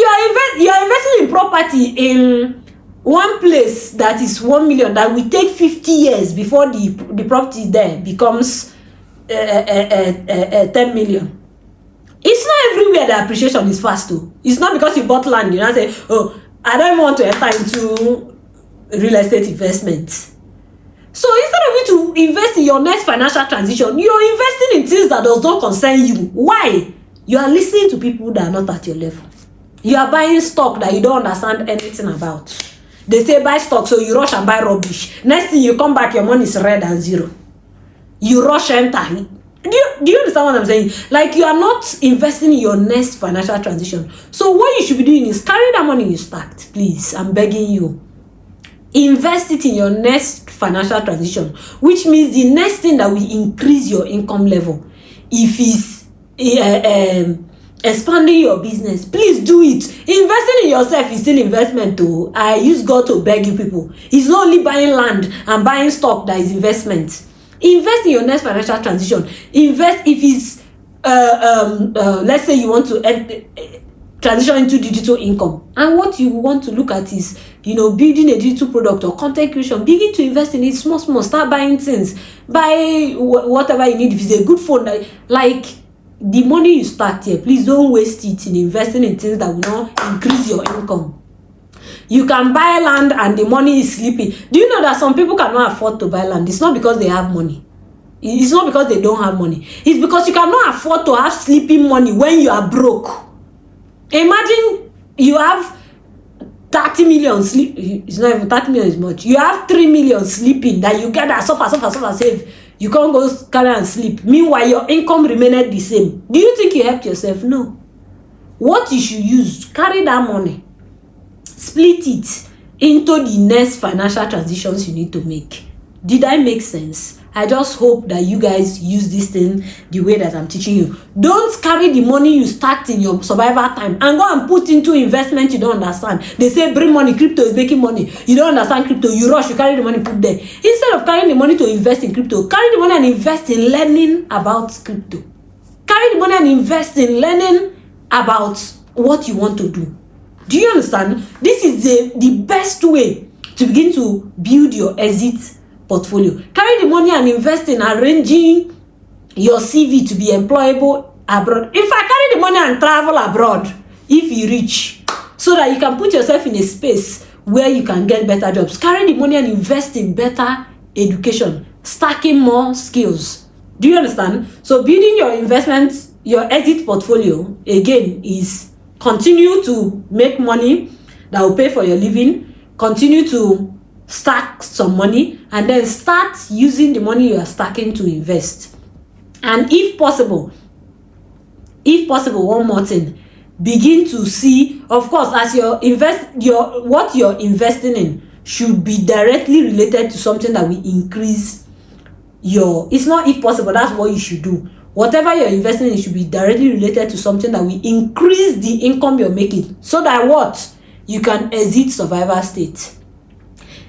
Speaker 1: are investing in property in one place that is 1 million that will take 50 years before the property there becomes 10 million. It's not everywhere the appreciation is fast though. It's not because you bought land, say, I don't even want to enter into real estate investment. So instead of you to invest in your next financial transition, you're investing in things that does not concern you. Why? You are listening to people that are not at your level. You are buying stock that you don't understand anything about. They say buy stock, so you rush and buy rubbish. Next thing you come back, your money is red and zero. You rush enter. Do you understand what I'm saying? Like, you are not investing in your next financial transition. So what you should be doing is carry that money you stacked. Please, I'm begging you. Invest it in your next financial transition, which means the next thing that will increase your income level. If it's expanding your business, please do it. Investing in yourself is still investment though. I use God to beg you people. It's not only buying land and buying stock that is investment. Invest in your next financial transition. Invest if it's let's say you want to transition into digital income, and what you want to look at is, building a digital product or content creation. Begin to invest in it small. Start buying things. Buy whatever you need. If it's a good phone, like the money you start here, please don't waste it in investing in things that will not increase your income. You can buy land and the money is sleeping. Do you know that some people cannot afford to buy land? It's not because they have money. It's not because they don't have money. It's because you cannot afford to have sleeping money when you are broke. Imagine you have 30 million sleep. It's not even 30 million is much. You have 3 million sleeping that you get that suffer, save. You can't go carry and sleep. Meanwhile, your income remained the same. Do you think you helped yourself? No. What you should use, carry that money, split it into the next financial transitions you need to make. Did I make sense? I just hope that you guys use this thing the way that I'm teaching you. Don't carry the money you stacked in your survival time and go and put into investment you don't understand. They say bring money, crypto is making money. You don't understand crypto, you rush, you carry the money, put there. Instead of carrying the money to invest in crypto, carry the money and invest in learning about crypto. Carry the money and invest in learning about what you want to do. Do you understand? This is the best way to begin to build your exit portfolio. Carry the money and invest in arranging your CV to be employable abroad. In fact, carry the money and travel abroad if you reach, so that you can put yourself in a space where you can get better jobs. Carry the money and invest in better education, stacking more skills. Do you understand? So building your investments, your exit portfolio, again, is continue to make money that will pay for your living, continue to stack some money, and then start using the money you are stacking to invest. And if possible, one more thing, begin to see, of course, as what you're investing in should be directly related to something that will increase it's not if possible, that's what you should do. Whatever you're investing in should be directly related to something that will increase the income you're making, so that what? You can exit survival state.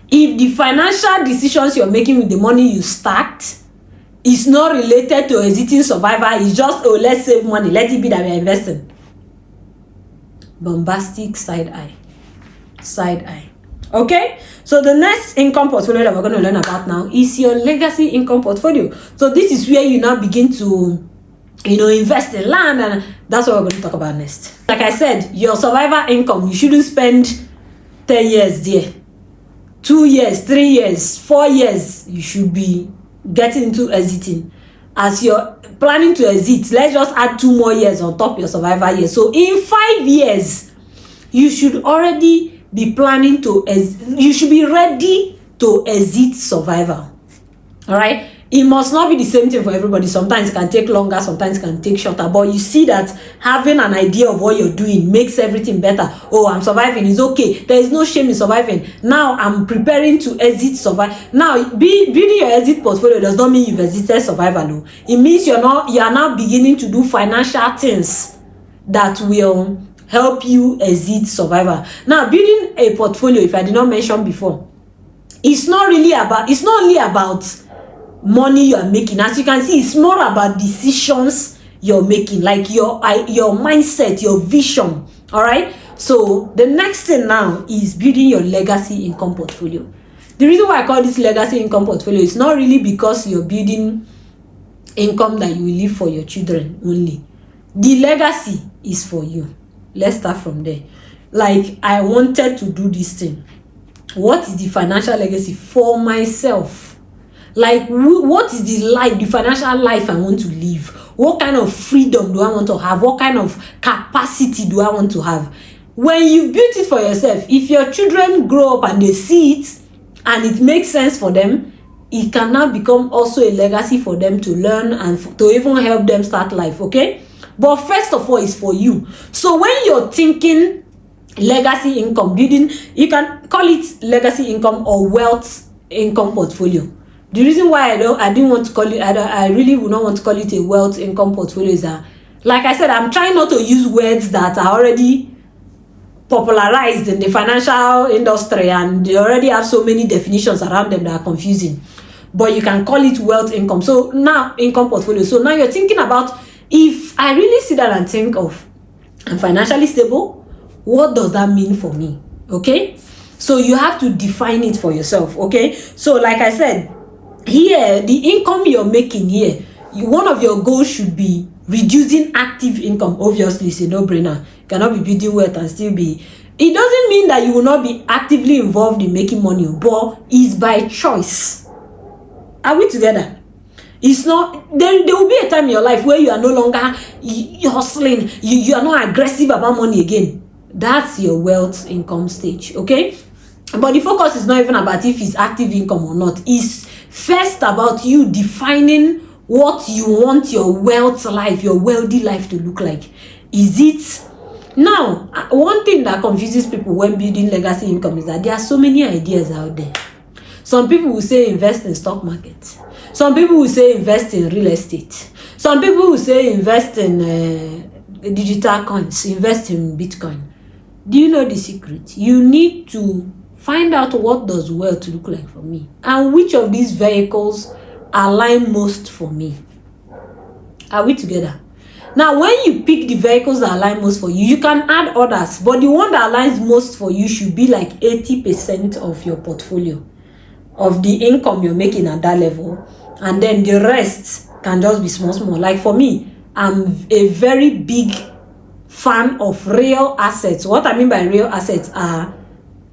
Speaker 1: If the financial decisions you're making with the money you stacked is not related to exiting survival, it's just, let's save money, let it be that we're investing. Bombastic side eye. Okay, so the next income portfolio that we're going to learn about now is your legacy income portfolio. So this is where you now begin to invest in land, and that's what we're going to talk about next. Like I said, your survival income, you shouldn't spend 10 years there. 2 years, 3 years, 4 years, you should be getting into exiting. As you're planning to exit, let's just add 2 more years on top of your survival year. So in 5 years, you should already be planning you should be ready to exit survival. All right? It must not be the same thing for everybody. Sometimes it can take longer, sometimes it can take shorter. But you see that having an idea of what you're doing makes everything better. Oh, I'm surviving. It's okay. There is no shame in surviving. Now I'm preparing to exit survival. Now, building your exit portfolio does not mean you've exited survival. No. It means you are now beginning to do financial things that will help you exit survival. Now, building a portfolio, if I did not mention before, it's not only about money you are making. As you can see, it's more about decisions you're making, like your mindset, your vision. All right, so the next thing now is building your legacy income portfolio. The reason why I call this legacy income portfolio is not really because you're building income that you will leave for your children only. The legacy is for you. Let's start from there. like I wanted to do this thing. What is the financial legacy for myself? Like, what is the financial life I want to live? What kind of freedom do I want to have? What kind of capacity do I want to have? When you build it for yourself, if your children grow up and they see it and it makes sense for them, it can now become also a legacy for them to learn and to even help them start life, okay? But first of all, it's for you. So when you're thinking legacy income, building, you can call it legacy income or wealth income portfolio. The reason why I didn't want to call it, I really would not want to call it a wealth income portfolio is that, like I said, I'm trying not to use words that are already popularized in the financial industry and they already have so many definitions around them that are confusing. But you can call it wealth income. So now, income portfolio. So now you're thinking about, if I really sit down and think of, I'm financially stable, what does that mean for me? Okay? So you have to define it for yourself. Okay? So like I said, here, the income you're making here, one of your goals should be reducing active income. Obviously, it's a no-brainer. You cannot be building wealth and still be. It doesn't mean that you will not be actively involved in making money, but it's by choice. Are we together? It's not, there will be a time in your life where you are no longer hustling, you are not aggressive about money again. That's your wealth income stage, okay? But the focus is not even about if it's active income or not. It's first about you defining what you want your wealth life, your wealthy life to look like. Is it? Now, one thing that confuses people when building legacy income is that there are so many ideas out there. Some people will say invest in stock market. Some people will say invest in real estate. Some people will say invest in digital coins, invest in Bitcoin. Do you know the secret? You need to find out what does wealth look like for me and which of these vehicles align most for me. Are we together? Now, when you pick the vehicles that align most for you, you can add others, but the one that aligns most for you should be like 80% of your portfolio, of the income you're making at that level, and then the rest can just be small. Like for me, I'm a very big fan of real assets. What I mean by real assets are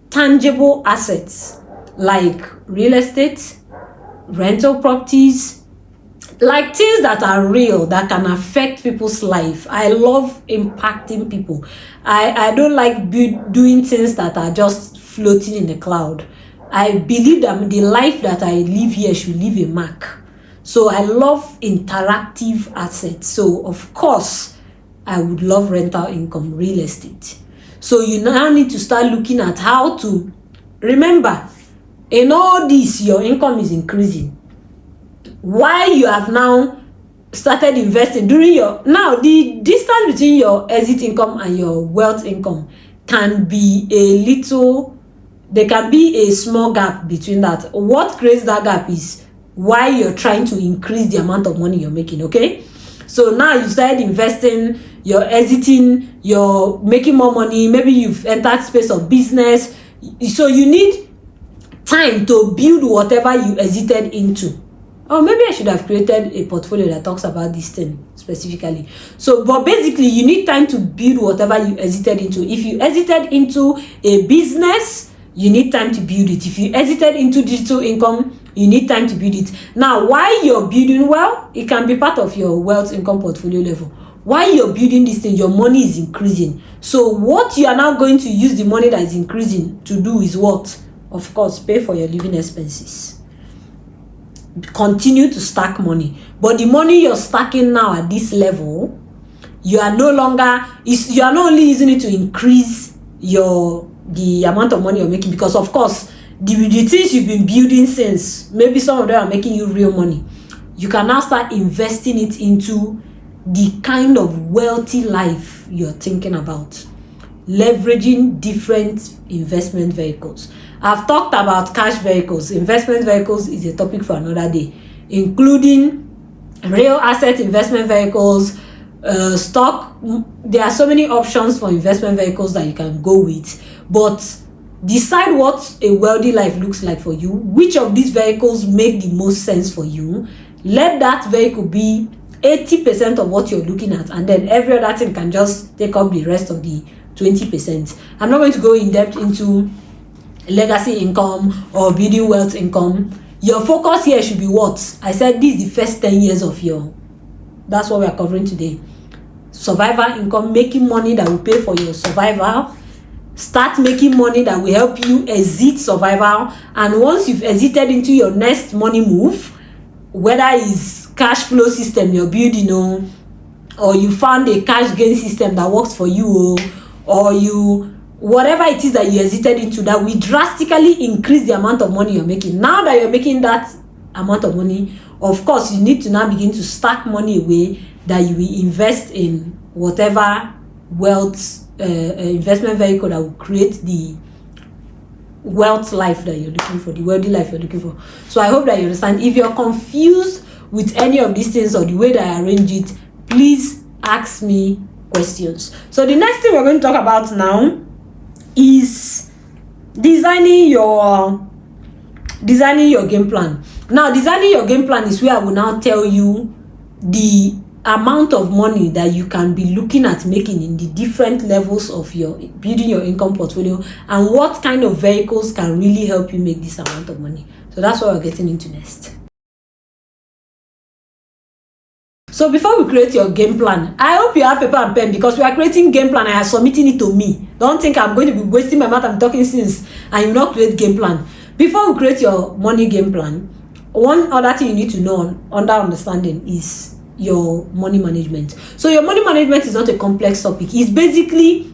Speaker 1: tangible assets like real estate, rental properties, like things that are real, that can affect people's life. I love impacting people. I don't like doing things that are just floating in the cloud. I believe that the life that I live here should leave a mark. So I love interactive assets. So of course, I would love rental income, real estate. So you now need to start looking at how to, remember, in all this, your income is increasing. Why you have now started investing during now the distance between your exit income and your wealth income can be a little, there can be a small gap between that. What creates that gap is why you're trying to increase the amount of money you're making, okay? So now you started investing, you're exiting, you're making more money, maybe you've entered space of business. So you need time to build whatever you exited into. Or maybe I should have created a portfolio that talks about this thing specifically. So, but basically, you need time to build whatever you exited into. If you exited into a business, you need time to build it. If you exited into digital income, you need time to build it. Now, while you're building well, it can be part of your wealth income portfolio level. While you're building this thing, your money is increasing. So what you are now going to use the money that is increasing to do is what? Of course, pay for your living expenses. Continue to stack money. But the money you're stacking now at this level, you are no longer, you are not only using it to increase the amount of money you're making, because of course, the things you've been building since, maybe some of them are making you real money. You can now start investing it into the kind of wealthy life you're thinking about, leveraging different investment vehicles. I've talked about cash vehicles. Investment vehicles is a topic for another day, including real asset investment vehicles, stock. There are so many options for investment vehicles that you can go with, but decide what a wealthy life looks like for you. Which of these vehicles make the most sense for you? Let that vehicle be 80% of what you're looking at, and then every other thing can just take up the rest of the 20%. I'm not going to go in depth into legacy income or building wealth income. Your focus here should be what? I said this is the first 10 years of your, that's what we are covering today. Survival income, making money that will pay for your survival. Start making money that will help you exit survival. And once you've exited into your next money move, whether it's cash flow system you're building, or you found a cash gain system that works for you, or you, whatever it is that you exited into, that will drastically increase the amount of money you're making. Now that you're making that amount of money, of course, you need to now begin to stack money away that you will invest in whatever wealth investment vehicle that will create the wealth life that you're looking for, the wealthy life you're looking for. So I hope that you understand. If you're confused with any of these things or the way that I arrange it, please ask me questions. So the next thing we're going to talk about now is designing your game plan. Now, designing your game plan is where I will now tell you the amount of money that you can be looking at making in the different levels of your building your income portfolio, and what kind of vehicles can really help you make this amount of money. So that's what we're getting into next. So before we create your game plan, I hope you have paper and pen, because we are creating game plan and I am submitting it to me. Don't think I'm going to be wasting my mouth and talking since and you not create game plan. Before we create your money game plan, one other thing you need to know under understanding is your money management. So your money management is not a complex topic. It's basically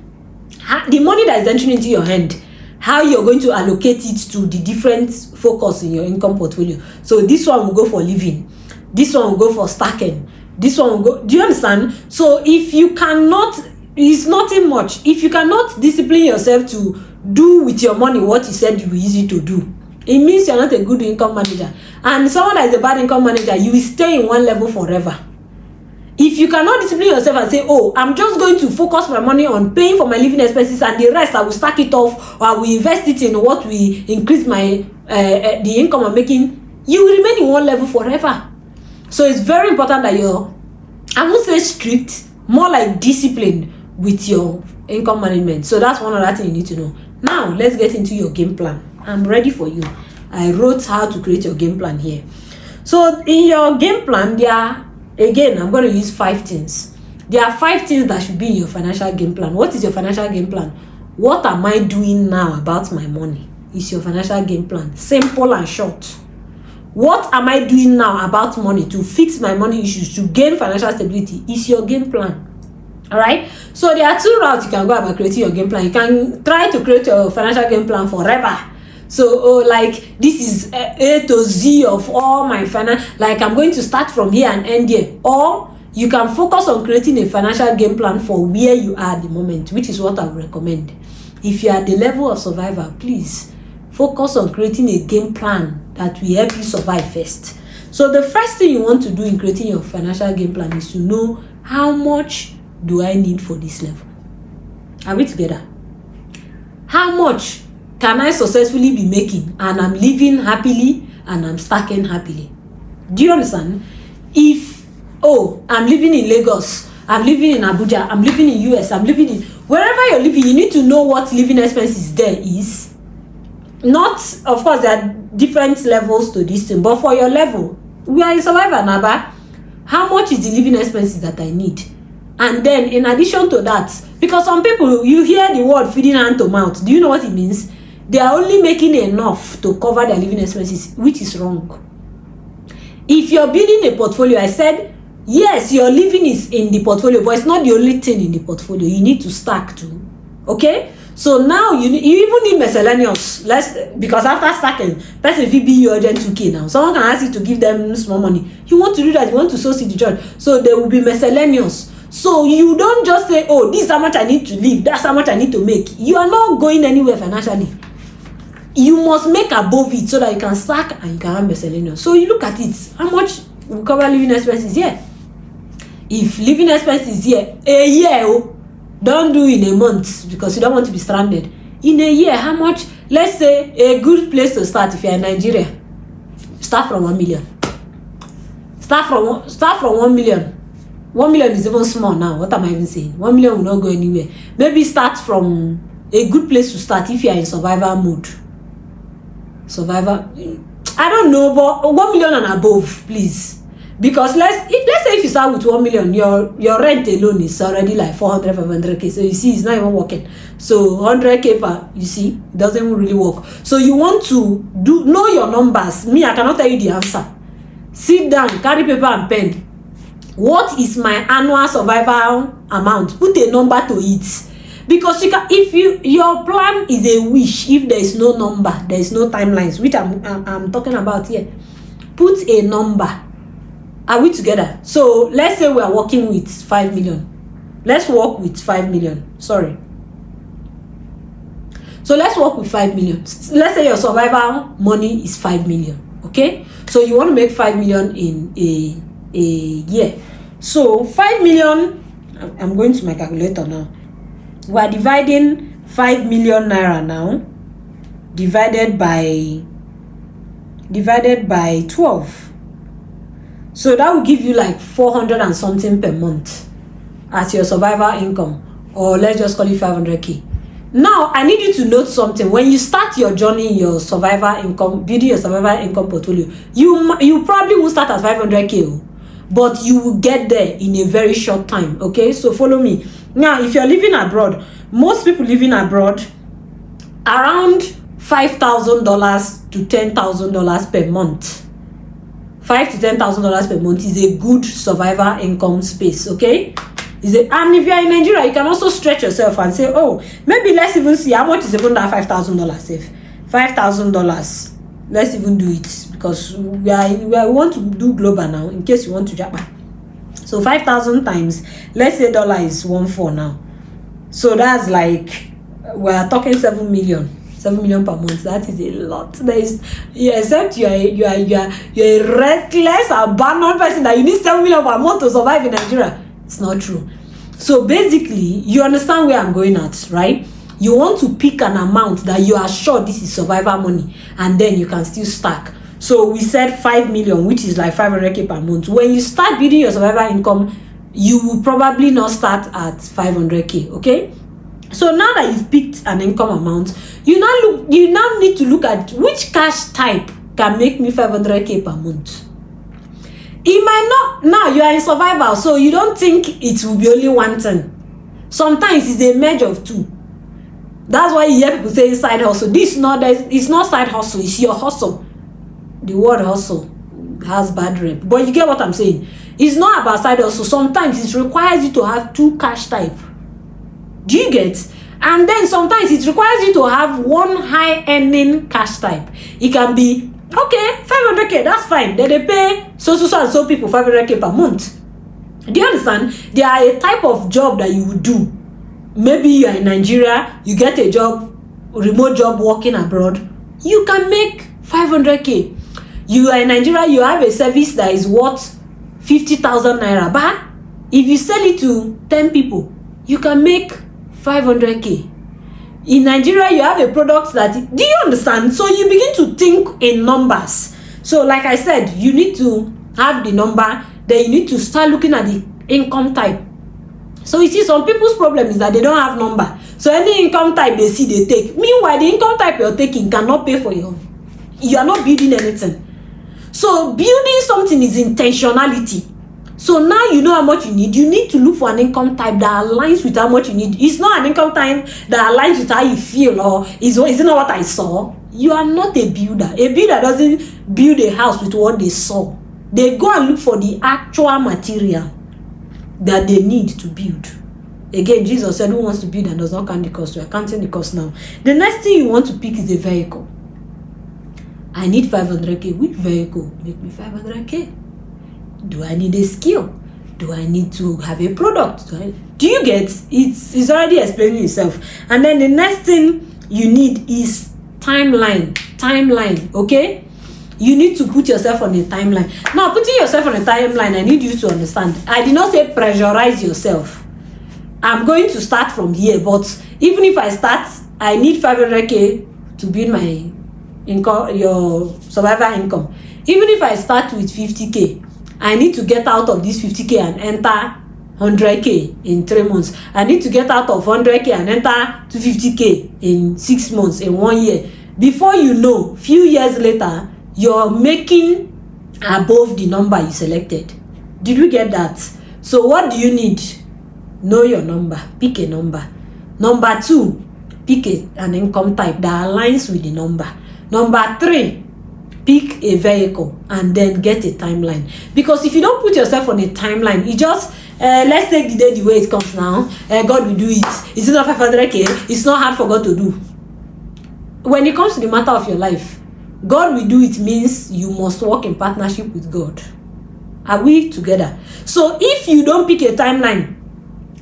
Speaker 1: the money that is entering into your hand, how you're going to allocate it to the different focus in your income portfolio. So this one will go for living, this one will go for stacking, this one will go, do you understand? So if you cannot, it's nothing much, if you cannot discipline yourself to do with your money what you said you were easy to do, it means you're not a good income manager. And someone that is a bad income manager, you will stay in one level forever. If you cannot discipline yourself and say, oh, I'm just going to focus my money on paying for my living expenses and the rest I will stack it off, or I will invest it in what will increase my the income I'm making, you will remain in one level forever. So it's very important that you're, I won't say strict, more like disciplined with your income management. So that's one other thing you need to know. Now, let's get into your game plan. I'm ready for you. I wrote how to create your game plan here. So in your game plan, again, I'm going to use 5 things. There are 5 things that should be in your financial game plan. What is your financial game plan? What am I doing now about my money? Is your financial game plan. Simple and short. What am I doing now about money to fix my money issues, to gain financial stability? Is your game plan. Alright? So there are 2 routes you can go about creating your game plan. You can try to create your financial game plan forever. So, like, this is A to Z of all my finance. Like, I'm going to start from here and end here. Or you can focus on creating a financial game plan for where you are at the moment, which is what I would recommend. If you are at the level of survival, please focus on creating a game plan that will help you survive first. So the first thing you want to do in creating your financial game plan is to know, how much do I need for this level? Are we together? How much can I successfully be making and I'm living happily and I'm stacking happily? Do you understand? If, oh, I'm living in Lagos, I'm living in Abuja, I'm living in US, I'm living in, wherever you're living, you need to know what living expenses there is. Not, of course, there are different levels to this thing, but for your level, we are in survival, Naba. How much is the living expenses that I need? And then, in addition to that, because some people, you hear the word feeding hand to mouth. Do you know what it means? They are only making enough to cover their living expenses, which is wrong. If you're building a portfolio, I said, yes, your living is in the portfolio, but it's not the only thing in the portfolio. You need to stack too. Okay? So now you even need miscellaneous. Because after stacking, person if you be your urgent 2K now, someone can ask you to give them small money. You want to do that, you want to sow seed the church. So there will be miscellaneous. So you don't just say, oh, this is how much I need to live, that's how much I need to make. You are not going anywhere financially. You must make above it so that you can stack and you can have miscellaneous. So you look at it, how much will cover living expenses here? If living expenses here, a year, don't do in a month because you don't want to be stranded. In a year, how much? Let's say a good place to start if you're in Nigeria. Start from 1 million. Start from 1 million. 1 million is even small now. What am I even saying? 1 million will not go anywhere. Maybe start from a good place to start if you are in survival mode. Survivor, I don't know, but 1 million and above, please. Because let's say if you start with 1 million, your rent alone is already like 400, 500k. So you see, it's not even working. So 100k per, you see, it doesn't even really work. So you want to know your numbers. Me, I cannot tell you the answer. Sit down, carry paper and pen. What is my annual survival amount? Put a number to it. Because you can, if your plan is a wish, if there is no number, there is no timelines, which I'm talking about here. Put a number. Are we together? So let's say we are working with 5 million. Let's work with 5 million. Sorry. So let's work with 5 million. Let's say your survival money is 5 million. Okay? So you want to make 5 million in a year. So 5 million, I'm going to my calculator now. We are dividing 5 million naira now, divided by 12. So that will give you like 400 and something per month as your survival income, or let's just call it 500k. Now I need you to note something. When you start your journey in your survival income, building your survival income portfolio, you probably will start at 500k, but you will get there in a very short time. Okay, so follow me. Now if you're living abroad, most people living abroad, around $5,000 to $10,000 per month. $5,000 to $10,000 per month is a good survival income space. Okay, and if you are in Nigeria, you can also stretch yourself and say, oh, maybe let's even see how much is even that $5,000. If $5,000, let's even do it, because we want to do global now in case you want to Japan. So 5,000 times, let's say dollar is 1.4 now. So that's like, we're talking 7 million. 7 million per month. That is a lot. Except you're a reckless, abandoned person that you need 7 million per month to survive in Nigeria. It's not true. So basically, you understand where I'm going at, right? You want to pick an amount that you are sure this is survival money, and then you can still stack. So we said 5 million, which is like 500k per month. When you start building your survival income, you will probably not start at 500k. Okay? So now that you've picked an income amount, you now need to look at which cash type can make me 500k per month. It might not. Now you are in survival, so you don't think it will be only one thing. Sometimes it's a merge of two. That's why you hear people say side hustle. It's not side hustle, it's your hustle. The word hustle has bad rep, but you get what I'm saying. It's not about side hustle. Sometimes it requires you to have two cash type. Do you get? And then sometimes it requires you to have one high earning cash type. It can be, okay, 500k, that's fine. Then they pay so and so people 500k per month. Do you understand? There are a type of job that you would do. Maybe you are in Nigeria, you get a job, remote job working abroad. You can make 500k. You are in Nigeria, you have a service that is worth 50,000 naira. But if you sell it to 10 people, you can make 500k. In Nigeria, you have a product that, do you understand? So you begin to think in numbers. So like I said, you need to have the number, then you need to start looking at the income type. So you see, some people's problem is that they don't have number. So any income type they see, they take. Meanwhile, the income type you're taking cannot pay for you. You are not building anything. So building something is intentionality. So now you know how much you need. You need to look for an income type that aligns with how much you need. It's not an income type that aligns with how you feel, or is it not what I saw? You are not a builder. A builder doesn't build a house with what they saw. They go and look for the actual material that they need to build. Again, Jesus said, who wants to build and does not count the cost? We are counting the cost now. The next thing you want to pick is a vehicle. I need 500k. Which vehicle make me 500k? Do I need a skill? Do I need to have a product? Do you get? It's already explaining itself. And then the next thing you need is timeline. Okay? You need to put yourself on a timeline. Now, putting yourself on a timeline, I need you to understand. I did not say pressurize yourself. I'm going to start from here, but even if I start, I need 500k to build my income, your survival income. Even if I start with 50k, I need to get out of this 50K and enter 100K in 3 months. I need to get out of 100K and enter 250K in 6 months, in 1 year. Before you know, few years later, you're making above the number you selected. Did we get that? So what do you need? Know your number. Pick a number. Number 2, pick an income type that aligns with the number. Number 3, pick a vehicle and then get a timeline. Because if you don't put yourself on a timeline, it just let's take the day the way it comes now. God will do it. It's not 500K. It's not hard for God to do. When it comes to the matter of your life, God will do it means you must work in partnership with God. Are we together? So if you don't pick a timeline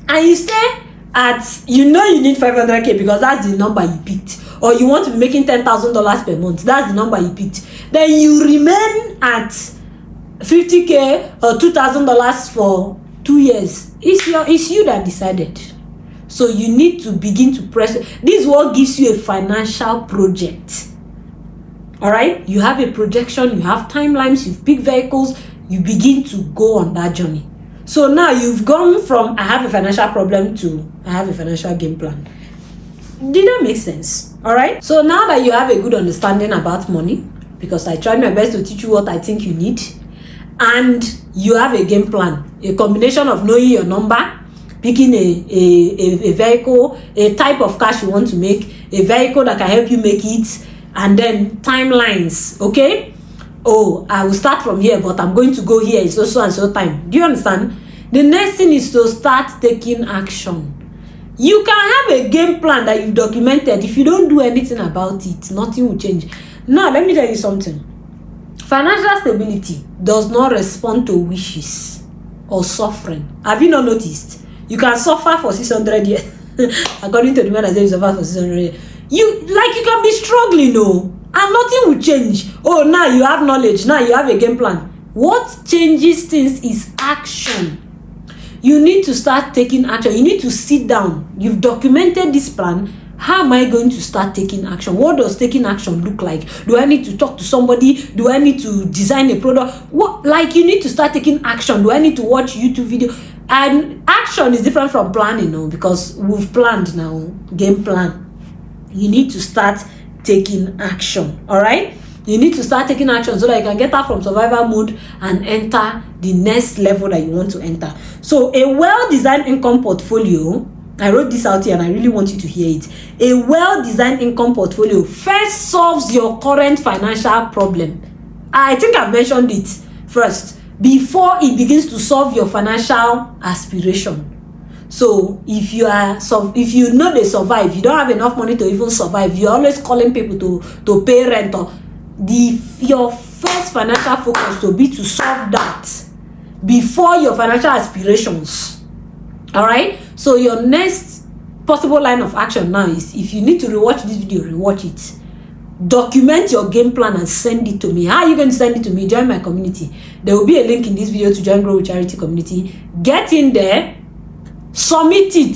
Speaker 1: and you stay at, you need 500K because that's the number you picked, or you want to be making $10,000 per month, that's the number you picked, then you remain at 50K or $2,000 for 2 years. It's you that decided. So you need to begin to press. This is what gives you a financial project. All right, you have a projection, you have timelines, you've picked vehicles, you begin to go on that journey. So now you've gone from I have a financial problem to I have a financial game plan. Did that make sense? All right, so now that you have a good understanding about money, because I tried my best to teach you what I think you need, and you have a game plan, a combination of knowing your number, picking a vehicle, a type of cash you want to make, a vehicle that can help you make it, and then timelines. Okay, oh, I will start from here, but I'm going to go here in so and so time. Do you understand? The next thing is to start taking action. You can have a game plan that you've documented. If you don't do anything about it, nothing will change. Now, let me tell you something. Financial stability does not respond to wishes or suffering. Have you not noticed? You can suffer for 600 years. According to the man that says you suffer for 600 years. You can be struggling, and nothing will change. Oh, now you have knowledge. Now you have a game plan. What changes things is action. You need to start taking action. You need to sit down. You've documented this plan. How am I going to start taking action? What does taking action look like? Do I need to talk to somebody? Do I need to design a product? You need to start taking action. Do I need to watch YouTube video? And action is different from planning, because we've planned now, game plan. You need to start taking action. All right, you need to start taking action so that you can get out from survival mode and enter the next level that you want to enter. So a well-designed income portfolio, I wrote this out here and I really want you to hear it. A well-designed income portfolio first solves your current financial problem. I think I've mentioned it first before it begins to solve your financial aspiration. So if you know they survive, you don't have enough money to even survive, you're always calling people to pay rent, or your first financial focus will be to solve that before your financial aspirations. All right, so your next possible line of action now is, if you need to rewatch this video, rewatch it, document your game plan and send it to me. How are you going to send it to me? Join my community. There will be a link in this video to join Grow with Charity community. Get in there, submit it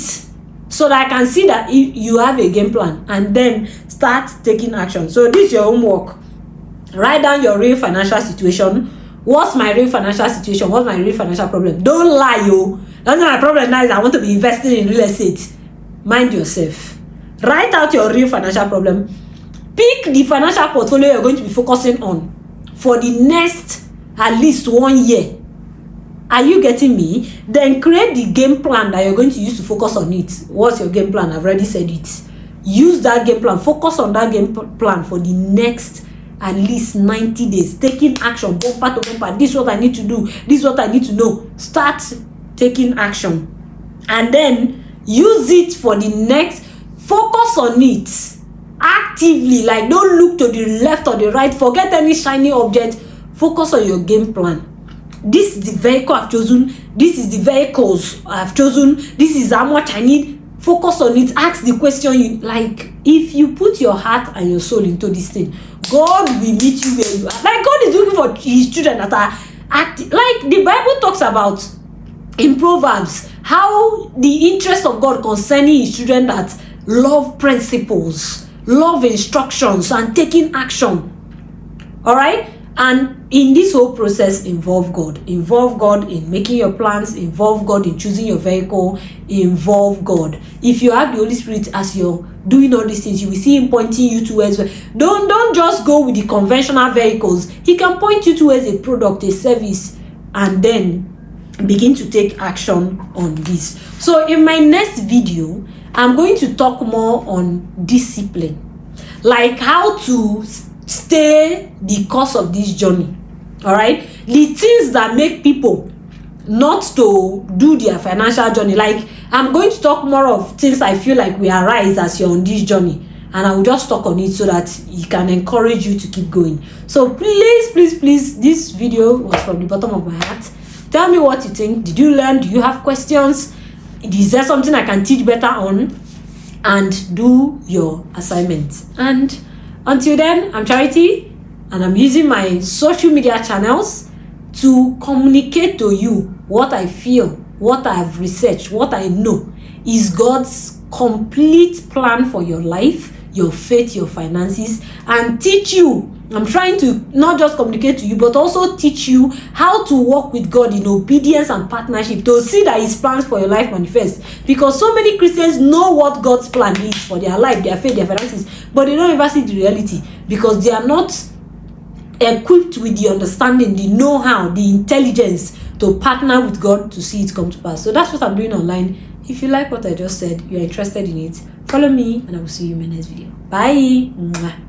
Speaker 1: so that I can see that you have a game plan, and then start taking action. So this is your homework. Write down your real financial situation. What's my real financial situation? What's my real financial problem? Don't lie, That's not my problem now is I want to be investing in real estate. Mind yourself. Write out your real financial problem. Pick the financial portfolio you're going to be focusing on for the next at least 1 year. Are you getting me? Then create the game plan that you're going to use to focus on it. What's your game plan? I've already said it. Use that game plan. Focus on that game plan for the next at least 90 days. Taking action, bumper to bumper. This is what I need to do. This is what I need to know. Start taking action. And then use it for the next. Focus on it actively. Like, don't look to the left or the right. Forget any shiny object. Focus on your game plan. This is the vehicle I've chosen. This is the vehicles I've chosen. This is how much I need. Focus on it. Ask the question you like. If you put your heart and your soul into this thing, God will meet you where you are. Like, God is looking for his children that are active. Like the Bible talks about in Proverbs, how the interest of God concerning his children that love principles, love instructions, and taking action. All right. And in this whole process, involve God. Involve God in making your plans. Involve God in choosing your vehicle. Involve God. If you have the Holy Spirit as you're doing all these things, you will see him pointing you towards. Don't just go with the conventional vehicles. He can point you towards a product, a service, and then begin to take action on this. So in my next video, I'm going to talk more on discipline, like how to stay the course of this journey. All right, the things that make people not to do their financial journey. Like, I'm going to talk more of things I feel like will arise as you're on this journey, and I will just talk on it so that it can encourage you to keep going. So please, this video was from the bottom of my heart. Tell me what you think. Did you learn? Do you have questions? Is there something I can teach better on? And do your assignments. And until then, I'm Charity, and I'm using my social media channels to communicate to you what I feel, what I've researched, what I know is God's complete plan for your life, your faith, your finances, and teach you. I'm trying to not just communicate to you, but also teach you how to walk with God in obedience and partnership to see that his plans for your life manifest. Because so many Christians know what God's plan is for their life, their faith, their finances, but they don't ever see the reality because they are not equipped with the understanding, the know-how, the intelligence to partner with God to see it come to pass. So that's what I'm doing online. If you like what I just said, you're interested in it, follow me, and I will see you in my next video. Bye. Mwah.